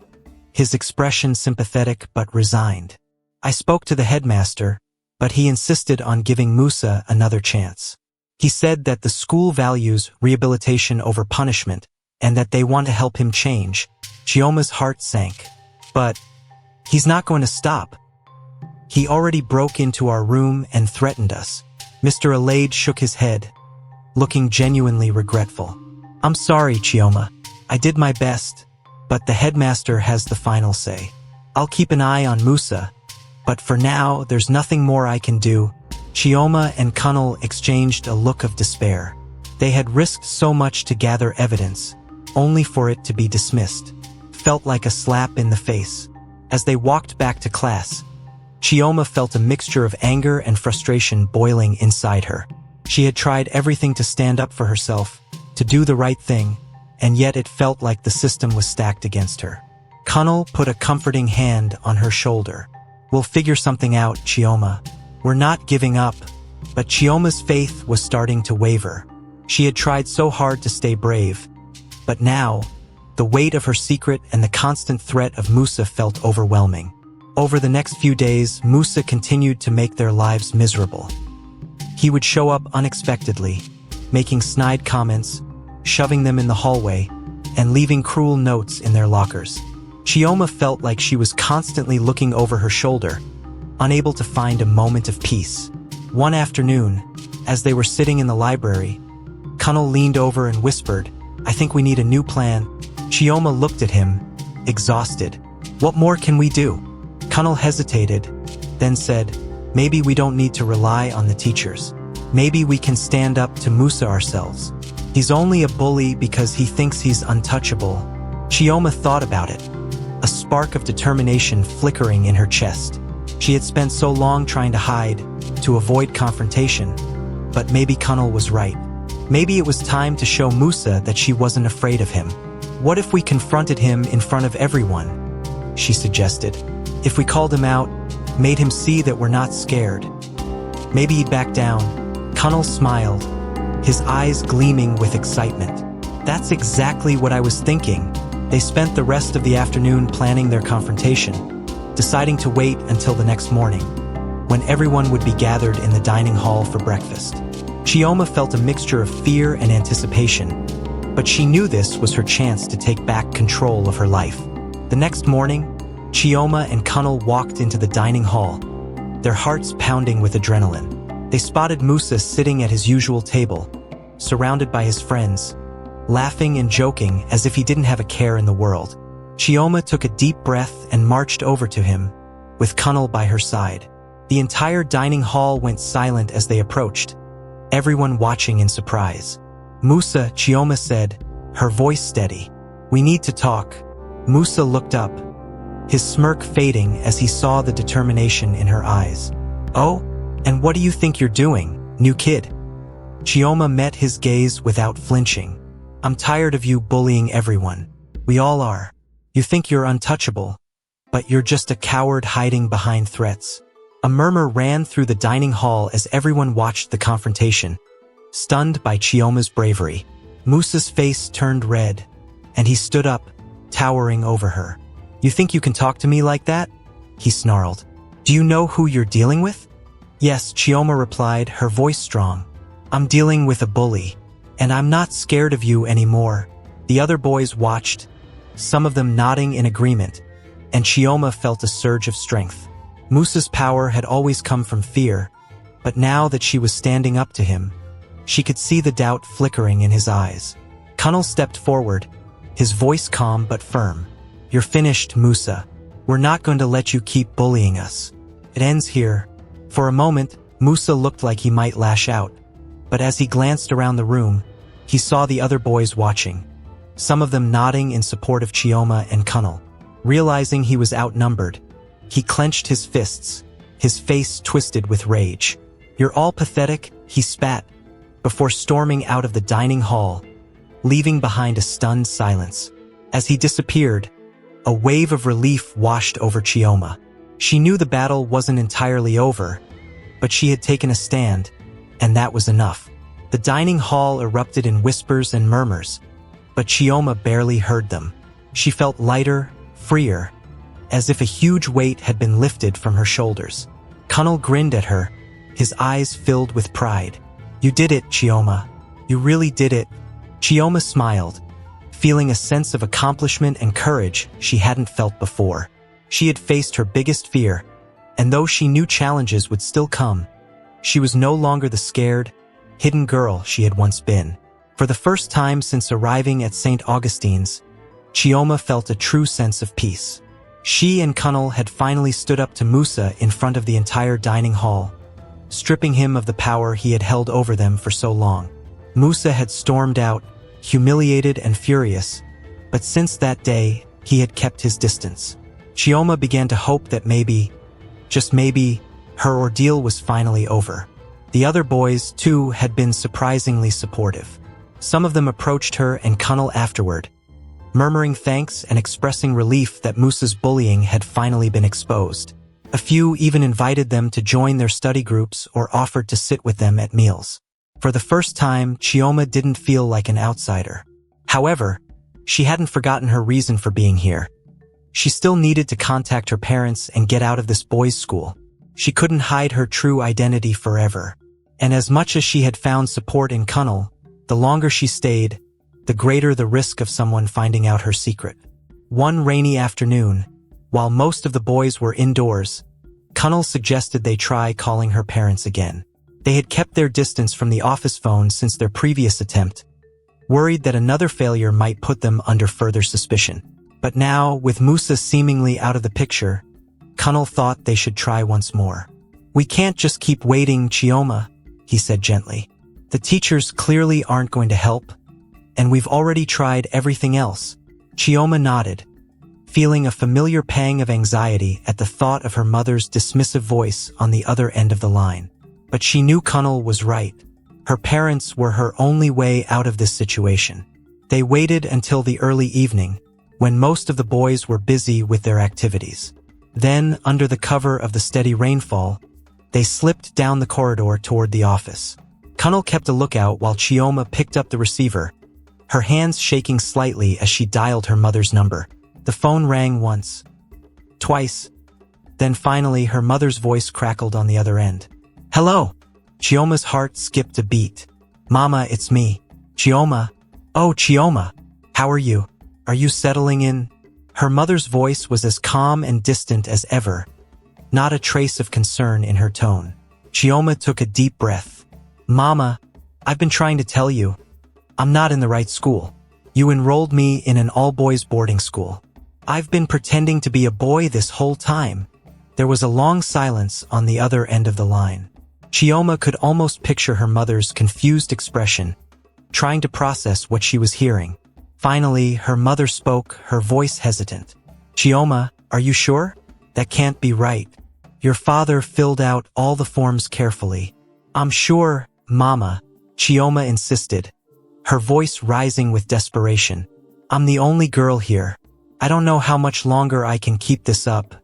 Speaker 1: his expression sympathetic but resigned. "I spoke to the headmaster, but he insisted on giving Musa another chance. He said that the school values rehabilitation over punishment and that they want to help him change." Chioma's heart sank. "But he's not going to stop. He already broke into our room and threatened us." Mr. Alade shook his head, looking genuinely regretful. "I'm sorry, Chioma. I did my best, but the headmaster has the final say. I'll keep an eye on Musa, but for now, there's nothing more I can do." Chioma and Connel exchanged a look of despair. They had risked so much to gather evidence, only for it to be dismissed. Felt like a slap in the face. As they walked back to class, Chioma felt a mixture of anger and frustration boiling inside her. She had tried everything to stand up for herself, to do the right thing, and yet it felt like the system was stacked against her. Connel put a comforting hand on her shoulder. "We'll figure something out, Chioma. We're not giving up." But Chioma's faith was starting to waver. She had tried so hard to stay brave, but now, the weight of her secret and the constant threat of Musa felt overwhelming. Over the next few days, Musa continued to make their lives miserable. He would show up unexpectedly, making snide comments, shoving them in the hallway, and leaving cruel notes in their lockers. Chioma felt like she was constantly looking over her shoulder, unable to find a moment of peace. One afternoon, as they were sitting in the library, Connel leaned over and whispered, "I think we need a new plan." Chioma looked at him, exhausted. "What more can we do?" Connel hesitated, then said, "Maybe we don't need to rely on the teachers. Maybe we can stand up to Musa ourselves. He's only a bully because he thinks he's untouchable." Chioma thought about it, a spark of determination flickering in her chest. She had spent so long trying to hide, to avoid confrontation, but maybe Connel was right. Maybe it was time to show Musa that she wasn't afraid of him. "What if we confronted him in front of everyone?" she suggested. "If we called him out, made him see that we're not scared, maybe he'd back down." Connel smiled, his eyes gleaming with excitement. "That's exactly what I was thinking." They spent the rest of the afternoon planning their confrontation, deciding to wait until the next morning, when everyone would be gathered in the dining hall for breakfast. Chioma felt a mixture of fear and anticipation, but she knew this was her chance to take back control of her life. The next morning, Chioma and Connel walked into the dining hall, their hearts pounding with adrenaline. They spotted Musa sitting at his usual table, surrounded by his friends, laughing and joking as if he didn't have a care in the world. Chioma took a deep breath and marched over to him, with Connel by her side. The entire dining hall went silent as they approached, everyone watching in surprise. "Musa," Chioma said, her voice steady. "We need to talk." Musa looked up, his smirk fading as he saw the determination in her eyes. "Oh, and what do you think you're doing, new kid?" Chioma met his gaze without flinching. "I'm tired of you bullying everyone. We all are. You think you're untouchable, but you're just a coward hiding behind threats." A murmur ran through the dining hall as everyone watched the confrontation, stunned by Chioma's bravery. Musa's face turned red, and he stood up, towering over her. "You think you can talk to me like that?" he snarled. "Do you know who you're dealing with?" "Yes," Chioma replied, her voice strong. I'm dealing with a bully, and I'm not scared of you anymore." The other boys watched, some of them nodding in agreement, and Chioma felt a surge of strength. Musa's power had always come from fear, but now that she was standing up to him, she could see the doubt flickering in his eyes. Connel stepped forward, his voice calm but firm. "You're finished, Musa. We're not going to let you keep bullying us. It ends here." For a moment, Musa looked like he might lash out, but as he glanced around the room, he saw the other boys watching, some of them nodding in support of Chioma and Connel. Realizing he was outnumbered, he clenched his fists, his face twisted with rage. "You're all pathetic," he spat, before storming out of the dining hall, leaving behind a stunned silence. As he disappeared, a wave of relief washed over Chioma. She knew the battle wasn't entirely over, but she had taken a stand, and that was enough. The dining hall erupted in whispers and murmurs, but Chioma barely heard them. She felt lighter, freer, as if a huge weight had been lifted from her shoulders. Connel grinned at her, his eyes filled with pride. "You did it, Chioma. You really did it." Chioma smiled, feeling a sense of accomplishment and courage she hadn't felt before. She had faced her biggest fear, and though she knew challenges would still come, she was no longer the scared, hidden girl she had once been. For the first time since arriving at St Augustine's, Chioma felt a true sense of peace. She and Connel had finally stood up to Musa in front of the entire dining hall, stripping him of the power he had held over them for so long. Musa had stormed out, humiliated and furious, but since that day, he had kept his distance. Chioma began to hope that maybe, just maybe, her ordeal was finally over. The other boys, too, had been surprisingly supportive. Some of them approached her and Connel afterward, murmuring thanks and expressing relief that Musa's bullying had finally been exposed. A few even invited them to join their study groups or offered to sit with them at meals. For the first time, Chioma didn't feel like an outsider. However, she hadn't forgotten her reason for being here. She still needed to contact her parents and get out of this boys' school. She couldn't hide her true identity forever. And as much as she had found support in Connel, the longer she stayed, the greater the risk of someone finding out her secret. One rainy afternoon, while most of the boys were indoors, Connel suggested they try calling her parents again. They had kept their distance from the office phone since their previous attempt, worried that another failure might put them under further suspicion. But now, with Musa seemingly out of the picture, Connel thought they should try once more. "We can't just keep waiting, Chioma," he said gently. "The teachers clearly aren't going to help, and we've already tried everything else." Chioma nodded, feeling a familiar pang of anxiety at the thought of her mother's dismissive voice on the other end of the line. But she knew Connel was right. Her parents were her only way out of this situation. They waited until the early evening, when most of the boys were busy with their activities. Then, under the cover of the steady rainfall, they slipped down the corridor toward the office. Connel kept a lookout while Chioma picked up the receiver, her hands shaking slightly as she dialed her mother's number. The phone rang once, twice, then finally her mother's voice crackled on the other end. "Hello." Chioma's heart skipped a beat. "Mama, it's me." "Chioma." "Oh, Chioma. How are you? Are you settling in?" Her mother's voice was as calm and distant as ever, not a trace of concern in her tone. Chioma took a deep breath. "Mama, I've been trying to tell you. I'm not in the right school. You enrolled me in an all-boys boarding school. I've been pretending to be a boy this whole time." There was a long silence on the other end of the line. Chioma could almost picture her mother's confused expression, trying to process what she was hearing. Finally, her mother spoke, her voice hesitant. "Chioma, are you sure? That can't be right. Your father filled out all the forms carefully." "I'm sure, Mama," Chioma insisted, her voice rising with desperation. "I'm the only girl here. I don't know how much longer I can keep this up."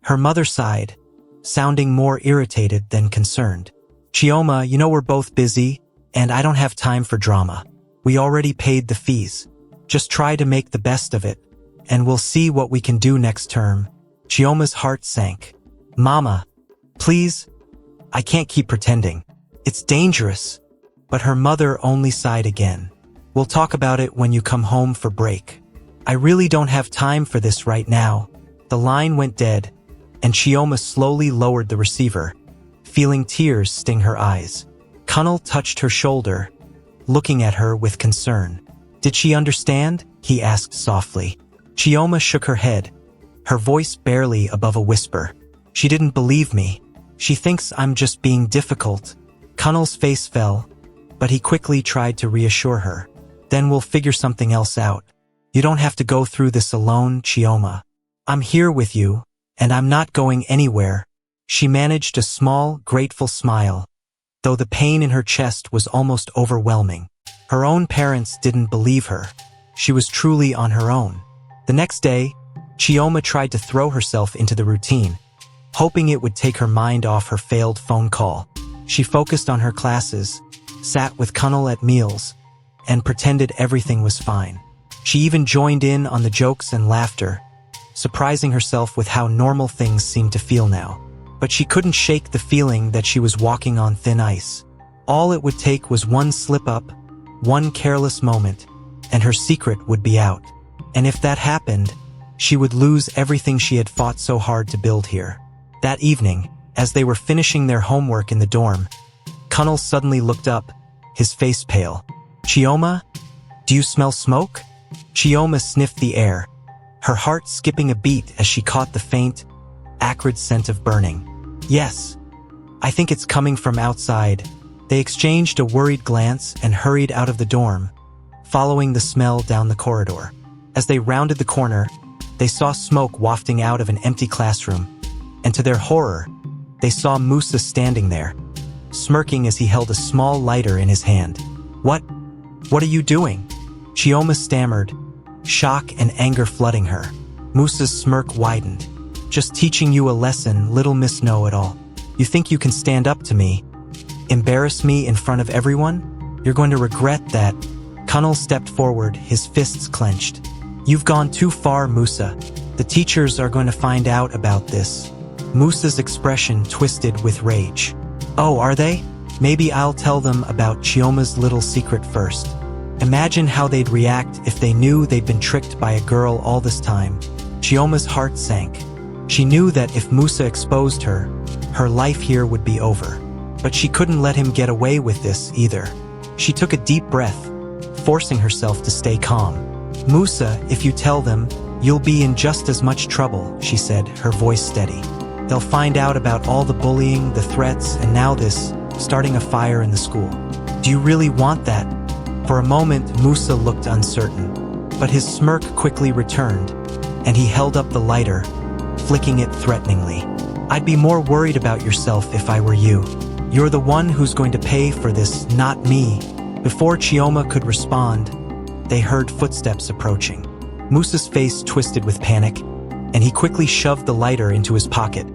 Speaker 1: Her mother sighed, sounding more irritated than concerned. "Chioma, you know we're both busy, and I don't have time for drama. We already paid the fees. Just try to make the best of it, and we'll see what we can do next term." Chioma's heart sank. "Mama, please, I can't keep pretending. It's dangerous." But her mother only sighed again. "We'll talk about it when you come home for break. I really don't have time for this right now." The line went dead, and Chioma slowly lowered the receiver, feeling tears sting her eyes. Connel touched her shoulder, looking at her with concern. "Did she understand?" he asked softly. Chioma shook her head, her voice barely above a whisper. "She didn't believe me. She thinks I'm just being difficult." Connel's face fell, but he quickly tried to reassure her. "Then we'll figure something else out. You don't have to go through this alone, Chioma. I'm here with you, and I'm not going anywhere." She managed a small, grateful smile, though the pain in her chest was almost overwhelming. Her own parents didn't believe her. She was truly on her own. The next day, Chioma tried to throw herself into the routine, hoping it would take her mind off her failed phone call. She focused on her classes, sat with Connel at meals, and pretended everything was fine. She even joined in on the jokes and laughter, surprising herself with how normal things seemed to feel now. But she couldn't shake the feeling that she was walking on thin ice. All it would take was one slip-up, one careless moment, and her secret would be out. And if that happened, she would lose everything she had fought so hard to build here. That evening, as they were finishing their homework in the dorm, Connel suddenly looked up, his face pale. "Chioma, do you smell smoke?" Chioma sniffed the air, her heart skipping a beat as she caught the faint, acrid scent of burning. "Yes, I think it's coming from outside." They exchanged a worried glance and hurried out of the dorm, following the smell down the corridor. As they rounded the corner, they saw smoke wafting out of an empty classroom, and to their horror, they saw Musa standing there, smirking as he held a small lighter in his hand. What are you doing?" Chioma stammered, shock and anger flooding her. Musa's smirk widened. "Just teaching you a lesson, little Miss Know-it-all. You think you can stand up to me, embarrass me in front of everyone? You're going to regret that." Connel stepped forward, his fists clenched. "You've gone too far, Musa. The teachers are going to find out about this." Musa's expression twisted with rage. "Oh, are they? Maybe I'll tell them about Chioma's little secret first." Imagine how they'd react if they knew they'd been tricked by a girl all this time. Chioma's heart sank. She knew that if Musa exposed her, her life here would be over. But she couldn't let him get away with this either. She took a deep breath, forcing herself to stay calm. "Musa, if you tell them, you'll be in just as much trouble," she said, her voice steady. "They'll find out about all the bullying, the threats, and now this, starting a fire in the school. Do you really want that?" For a moment, Musa looked uncertain, but his smirk quickly returned, and he held up the lighter, flicking it threateningly. "I'd be more worried about yourself if I were you. You're the one who's going to pay for this, not me." Before Chioma could respond, they heard footsteps approaching. Musa's face twisted with panic, and he quickly shoved the lighter into his pocket,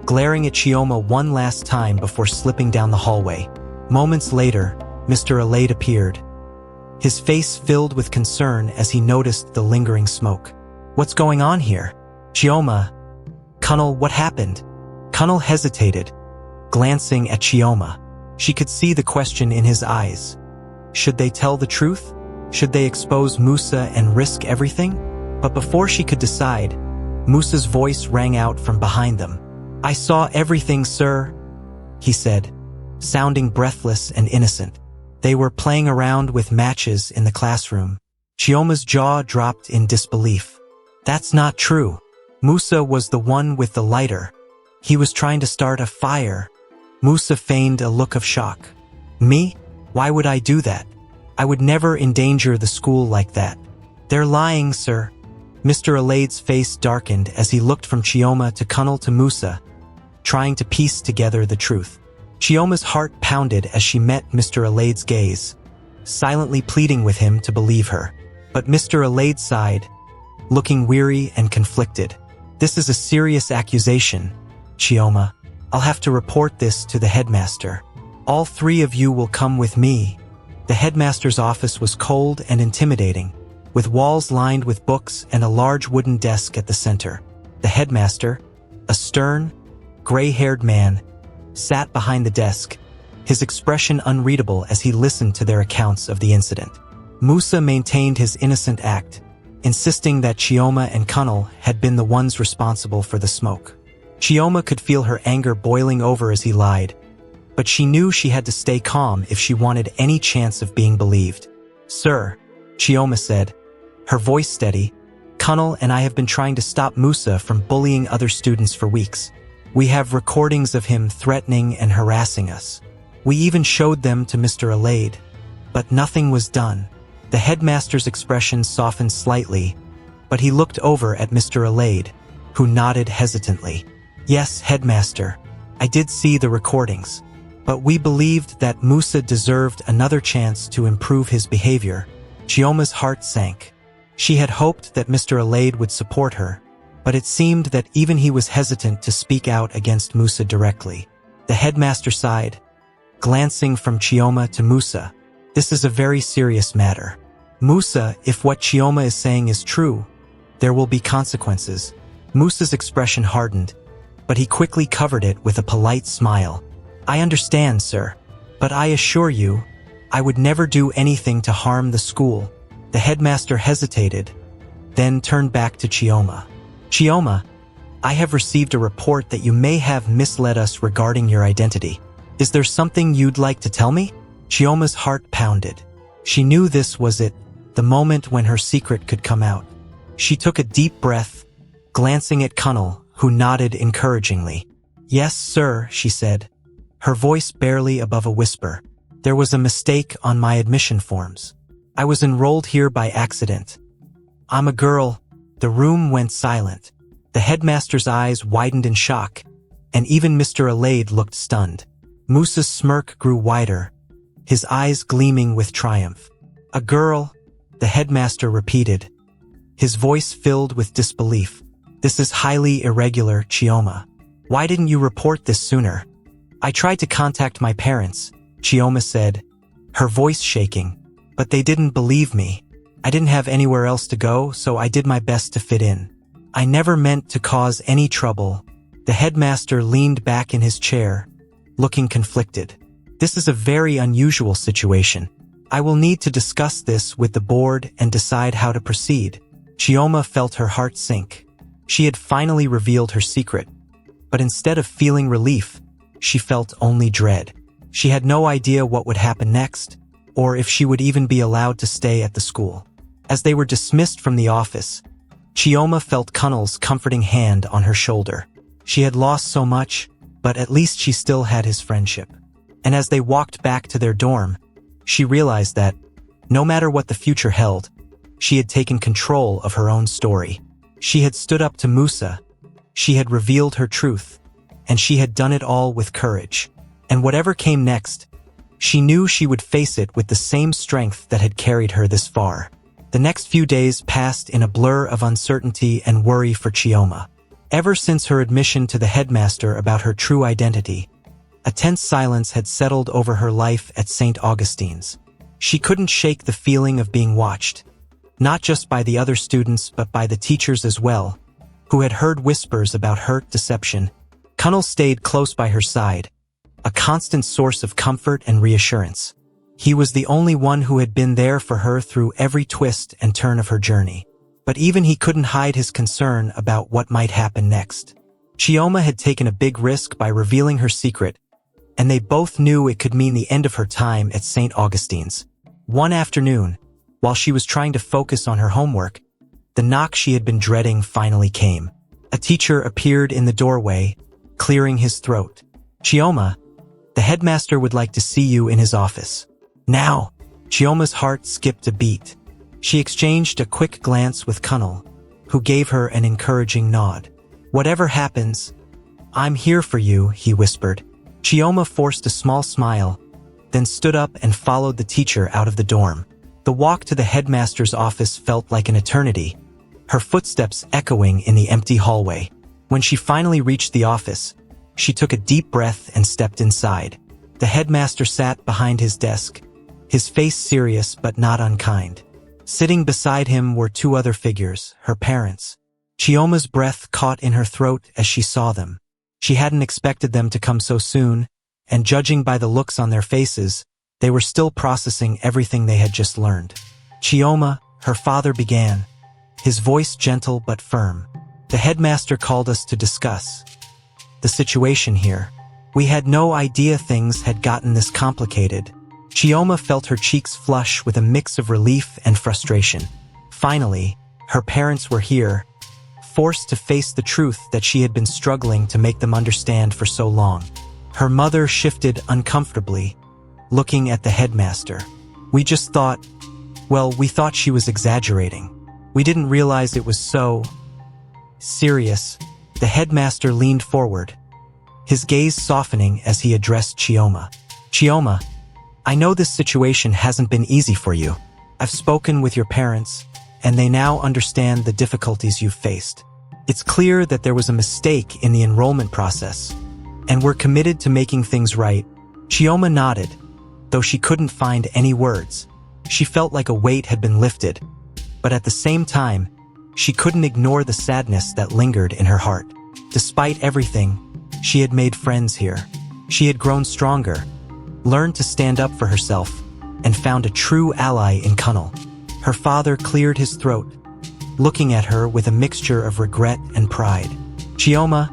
Speaker 1: glaring at Chioma one last time before slipping down the hallway. Moments later, Mr. Alade appeared, his face filled with concern as he noticed the lingering smoke. "What's going on here?" "Chioma, Connel, what happened?" Connel hesitated, glancing at Chioma. She could see the question in his eyes. Should they tell the truth? Should they expose Musa and risk everything? But before she could decide, Musa's voice rang out from behind them. "I saw everything, sir," he said, sounding breathless and innocent. They were playing around with matches in the classroom. Chioma's jaw dropped in disbelief. "That's not true. Musa was the one with the lighter. He was trying to start a fire." Musa feigned a look of shock. "Me? Why would I do that? I would never endanger the school like that." "They're lying, sir." Mr. Alade's face darkened as he looked from Chioma to Connel to Musa, trying to piece together the truth. Chioma's heart pounded as she met Mr. Alade's gaze, silently pleading with him to believe her. But Mr. Alade sighed, looking weary and conflicted. "This is a serious accusation, Chioma. I'll have to report this to the headmaster. All three of you will come with me." The headmaster's office was cold and intimidating, with walls lined with books and a large wooden desk at the center. The headmaster, a stern, gray-haired man, sat behind the desk, his expression unreadable as he listened to their accounts of the incident. Musa maintained his innocent act, insisting that Chioma and Connel had been the ones responsible for the smoke. Chioma could feel her anger boiling over as he lied, but she knew she had to stay calm if she wanted any chance of being believed. "Sir," Chioma said, her voice steady, "Connel and I have been trying to stop Musa from bullying other students for weeks. We have recordings of him threatening and harassing us. We even showed them to Mr. Alade, but nothing was done." The headmaster's expression softened slightly, but he looked over at Mr. Alade, who nodded hesitantly. "Yes, headmaster, I did see the recordings, but we believed that Musa deserved another chance to improve his behavior." Chioma's heart sank. She had hoped that Mr. Alade would support her, but it seemed that even he was hesitant to speak out against Musa directly. The headmaster sighed, glancing from Chioma to Musa. "This is a very serious matter. Musa, if what Chioma is saying is true, there will be consequences." Musa's expression hardened, but he quickly covered it with a polite smile. "I understand, sir, but I assure you, I would never do anything to harm the school." The headmaster hesitated, then turned back to Chioma. "Chioma, I have received a report that you may have misled us regarding your identity. Is there something you'd like to tell me?" Chioma's heart pounded. She knew this was it, the moment when her secret could come out. She took a deep breath, glancing at Connel, who nodded encouragingly. "Yes, sir," she said, her voice barely above a whisper. "There was a mistake on my admission forms. I was enrolled here by accident. I'm a girl." The room went silent. The headmaster's eyes widened in shock, and even Mr. Alade looked stunned. Musa's smirk grew wider, his eyes gleaming with triumph. "A girl," the headmaster repeated, his voice filled with disbelief. "This is highly irregular, Chioma. Why didn't you report this sooner?" "I tried to contact my parents," Chioma said, her voice shaking, "but they didn't believe me. I didn't have anywhere else to go, so I did my best to fit in. I never meant to cause any trouble." The headmaster leaned back in his chair, looking conflicted. "This is a very unusual situation. I will need to discuss this with the board and decide how to proceed." Chioma felt her heart sink. She had finally revealed her secret, but instead of feeling relief, she felt only dread. She had no idea what would happen next, or if she would even be allowed to stay at the school. As they were dismissed from the office, Chioma felt Connel's comforting hand on her shoulder. She had lost so much, but at least she still had his friendship. And as they walked back to their dorm, she realized that, no matter what the future held, she had taken control of her own story. She had stood up to Musa, she had revealed her truth, and she had done it all with courage. And whatever came next, she knew she would face it with the same strength that had carried her this far. The next few days passed in a blur of uncertainty and worry for Chioma. Ever since her admission to the headmaster about her true identity, a tense silence had settled over her life at St. Augustine's. She couldn't shake the feeling of being watched, not just by the other students but by the teachers as well, who had heard whispers about her deception. Connel stayed close by her side, a constant source of comfort and reassurance. He was the only one who had been there for her through every twist and turn of her journey. But even he couldn't hide his concern about what might happen next. Chioma had taken a big risk by revealing her secret, and they both knew it could mean the end of her time at St. Augustine's. One afternoon, while she was trying to focus on her homework, the knock she had been dreading finally came. A teacher appeared in the doorway, clearing his throat. "Chioma, the headmaster would like to see you in his office." "Now!" Chioma's heart skipped a beat. She exchanged a quick glance with Connel, who gave her an encouraging nod. "Whatever happens, I'm here for you," he whispered. Chioma forced a small smile, then stood up and followed the teacher out of the dorm. The walk to the headmaster's office felt like an eternity, her footsteps echoing in the empty hallway. When she finally reached the office, she took a deep breath and stepped inside. The headmaster sat behind his desk, his face serious but not unkind. Sitting beside him were two other figures, her parents. Chioma's breath caught in her throat as she saw them. She hadn't expected them to come so soon, and judging by the looks on their faces, they were still processing everything they had just learned. "Chioma," her father began, his voice gentle but firm. "The headmaster called us to discuss the situation here. We had no idea things had gotten this complicated." Chioma felt her cheeks flush with a mix of relief and frustration. Finally, her parents were here, forced to face the truth that she had been struggling to make them understand for so long. Her mother shifted uncomfortably, looking at the headmaster. We thought she was exaggerating. We didn't realize it was so serious." The headmaster leaned forward, his gaze softening as he addressed Chioma. "Chioma, I know this situation hasn't been easy for you. I've spoken with your parents, and they now understand the difficulties you've faced. It's clear that there was a mistake in the enrollment process, and we're committed to making things right." Chioma nodded, though she couldn't find any words. She felt like a weight had been lifted, but at the same time, she couldn't ignore the sadness that lingered in her heart. Despite everything, she had made friends here. She had grown stronger, learned to stand up for herself, and found a true ally in Connel. Her father cleared his throat, looking at her with a mixture of regret and pride. "Chioma,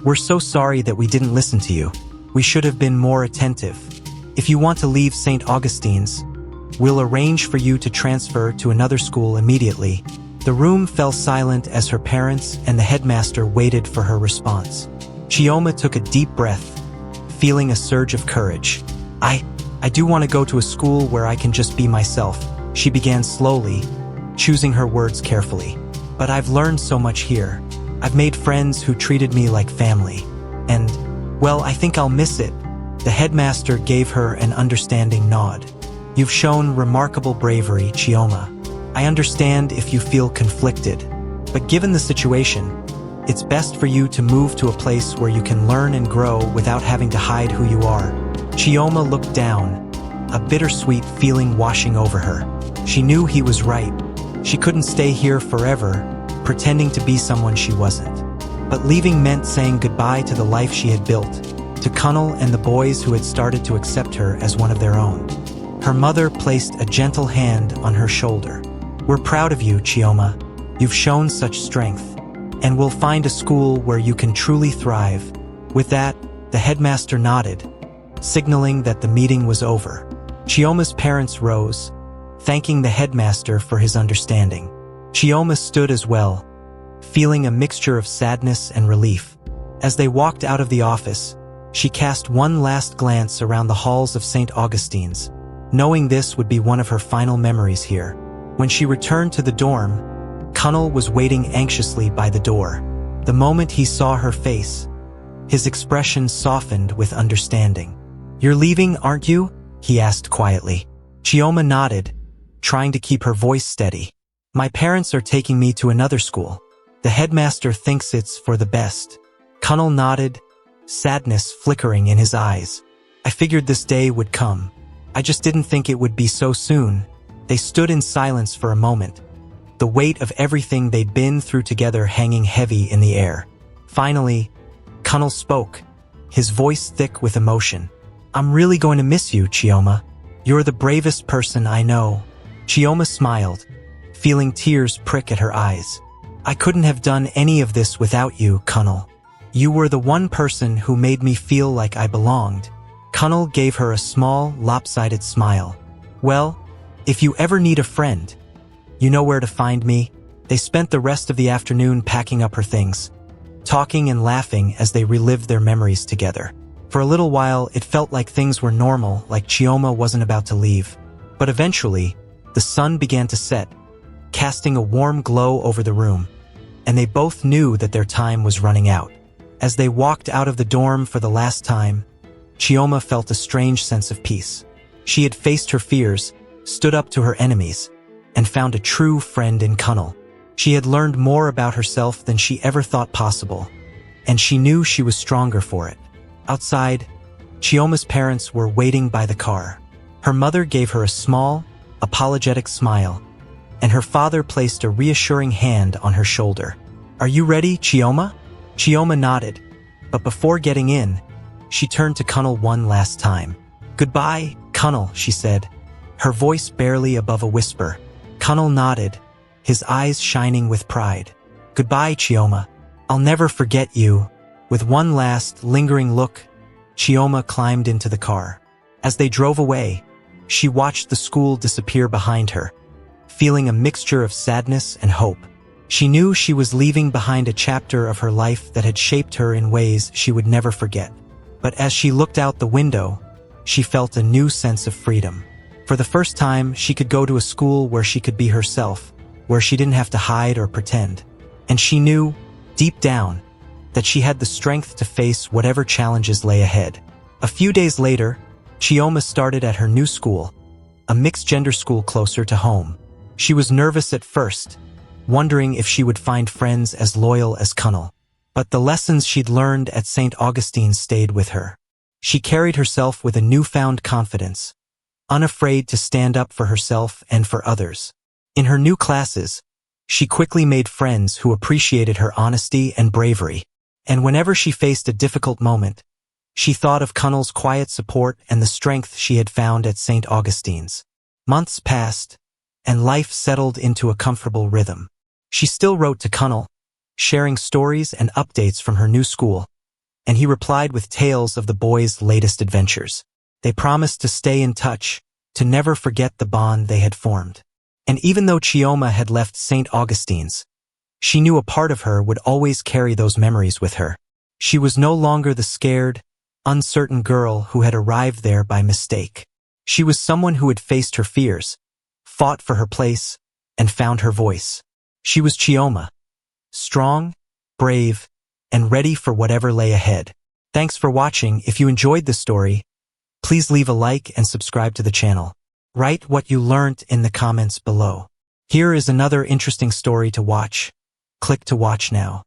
Speaker 1: we're so sorry that we didn't listen to you. We should have been more attentive. If you want to leave St. Augustine's, we'll arrange for you to transfer to another school immediately." The room fell silent as her parents and the headmaster waited for her response. Chioma took a deep breath, feeling a surge of courage. I do want to go to a school where I can just be myself," she began slowly, choosing her words carefully. "But I've learned so much here. I've made friends who treated me like family. And, well, I think I'll miss it." The headmaster gave her an understanding nod. "You've shown remarkable bravery, Chioma. I understand if you feel conflicted, but given the situation, it's best for you to move to a place where you can learn and grow without having to hide who you are." Chioma looked down, a bittersweet feeling washing over her. She knew he was right. She couldn't stay here forever, pretending to be someone she wasn't. But leaving meant saying goodbye to the life she had built, to Connel and the boys who had started to accept her as one of their own. Her mother placed a gentle hand on her shoulder. "We're proud of you, Chioma. You've shown such strength, and we'll find a school where you can truly thrive." With that, the headmaster nodded, signaling that the meeting was over. Chioma's parents rose, thanking the headmaster for his understanding. Chioma stood as well, feeling a mixture of sadness and relief. As they walked out of the office, she cast one last glance around the halls of St. Augustine's, knowing this would be one of her final memories here. When she returned to the dorm, Connel was waiting anxiously by the door. The moment he saw her face, his expression softened with understanding. "You're leaving, aren't you?" he asked quietly. Chioma nodded, trying to keep her voice steady. "My parents are taking me to another school. The headmaster thinks it's for the best." Connel nodded, sadness flickering in his eyes. "I figured this day would come. I just didn't think it would be so soon." They stood in silence for a moment, the weight of everything they'd been through together hanging heavy in the air. Finally, Connel spoke, his voice thick with emotion. "I'm really going to miss you, Chioma. You're the bravest person I know." Chioma smiled, feeling tears prick at her eyes. "I couldn't have done any of this without you, Connel. You were the one person who made me feel like I belonged." Connel gave her a small, lopsided smile. "Well, if you ever need a friend, you know where to find me." They spent the rest of the afternoon packing up her things, talking and laughing as they relived their memories together. For a little while, it felt like things were normal, like Chioma wasn't about to leave. But eventually, the sun began to set, casting a warm glow over the room, and they both knew that their time was running out. As they walked out of the dorm for the last time, Chioma felt a strange sense of peace. She had faced her fears, stood up to her enemies, and found a true friend in Connel. She had learned more about herself than she ever thought possible, and she knew she was stronger for it. Outside, Chioma's parents were waiting by the car. Her mother gave her a small, apologetic smile, and her father placed a reassuring hand on her shoulder. "Are you ready, Chioma?" Chioma nodded, but before getting in, She turned to Connel one last time. "Goodbye, Connel," she said, her voice barely above a whisper. Connel nodded, his eyes shining with pride. "Goodbye, Chioma. I'll never forget you." With one last, lingering look, Chioma climbed into the car. As they drove away, she watched the school disappear behind her, feeling a mixture of sadness and hope. She knew she was leaving behind a chapter of her life that had shaped her in ways she would never forget. But as she looked out the window, she felt a new sense of freedom. For the first time, she could go to a school where she could be herself, where she didn't have to hide or pretend. And she knew, deep down, that she had the strength to face whatever challenges lay ahead. A few days later, Chioma started at her new school, a mixed-gender school closer to home. She was nervous at first, wondering if she would find friends as loyal as Connel. But the lessons she'd learned at St Augustine stayed with her. She carried herself with a newfound confidence, unafraid to stand up for herself and for others. In her new classes, she quickly made friends who appreciated her honesty and bravery. And whenever she faced a difficult moment, she thought of Connel's quiet support and the strength she had found at St. Augustine's. Months passed, and life settled into a comfortable rhythm. She still wrote to Connel, sharing stories and updates from her new school, and he replied with tales of the boys' latest adventures. They promised to stay in touch, to never forget the bond they had formed. And even though Chioma had left St. Augustine's, she knew a part of her would always carry those memories with her. She was no longer the scared, uncertain girl who had arrived there by mistake. She was someone who had faced her fears, fought for her place, and found her voice. She was Chioma, strong, brave, and ready for whatever lay ahead. Thanks for watching. If you enjoyed this story, please leave a like and subscribe to the channel. Write what you learned in the comments below. Here is another interesting story to watch. Click to watch now.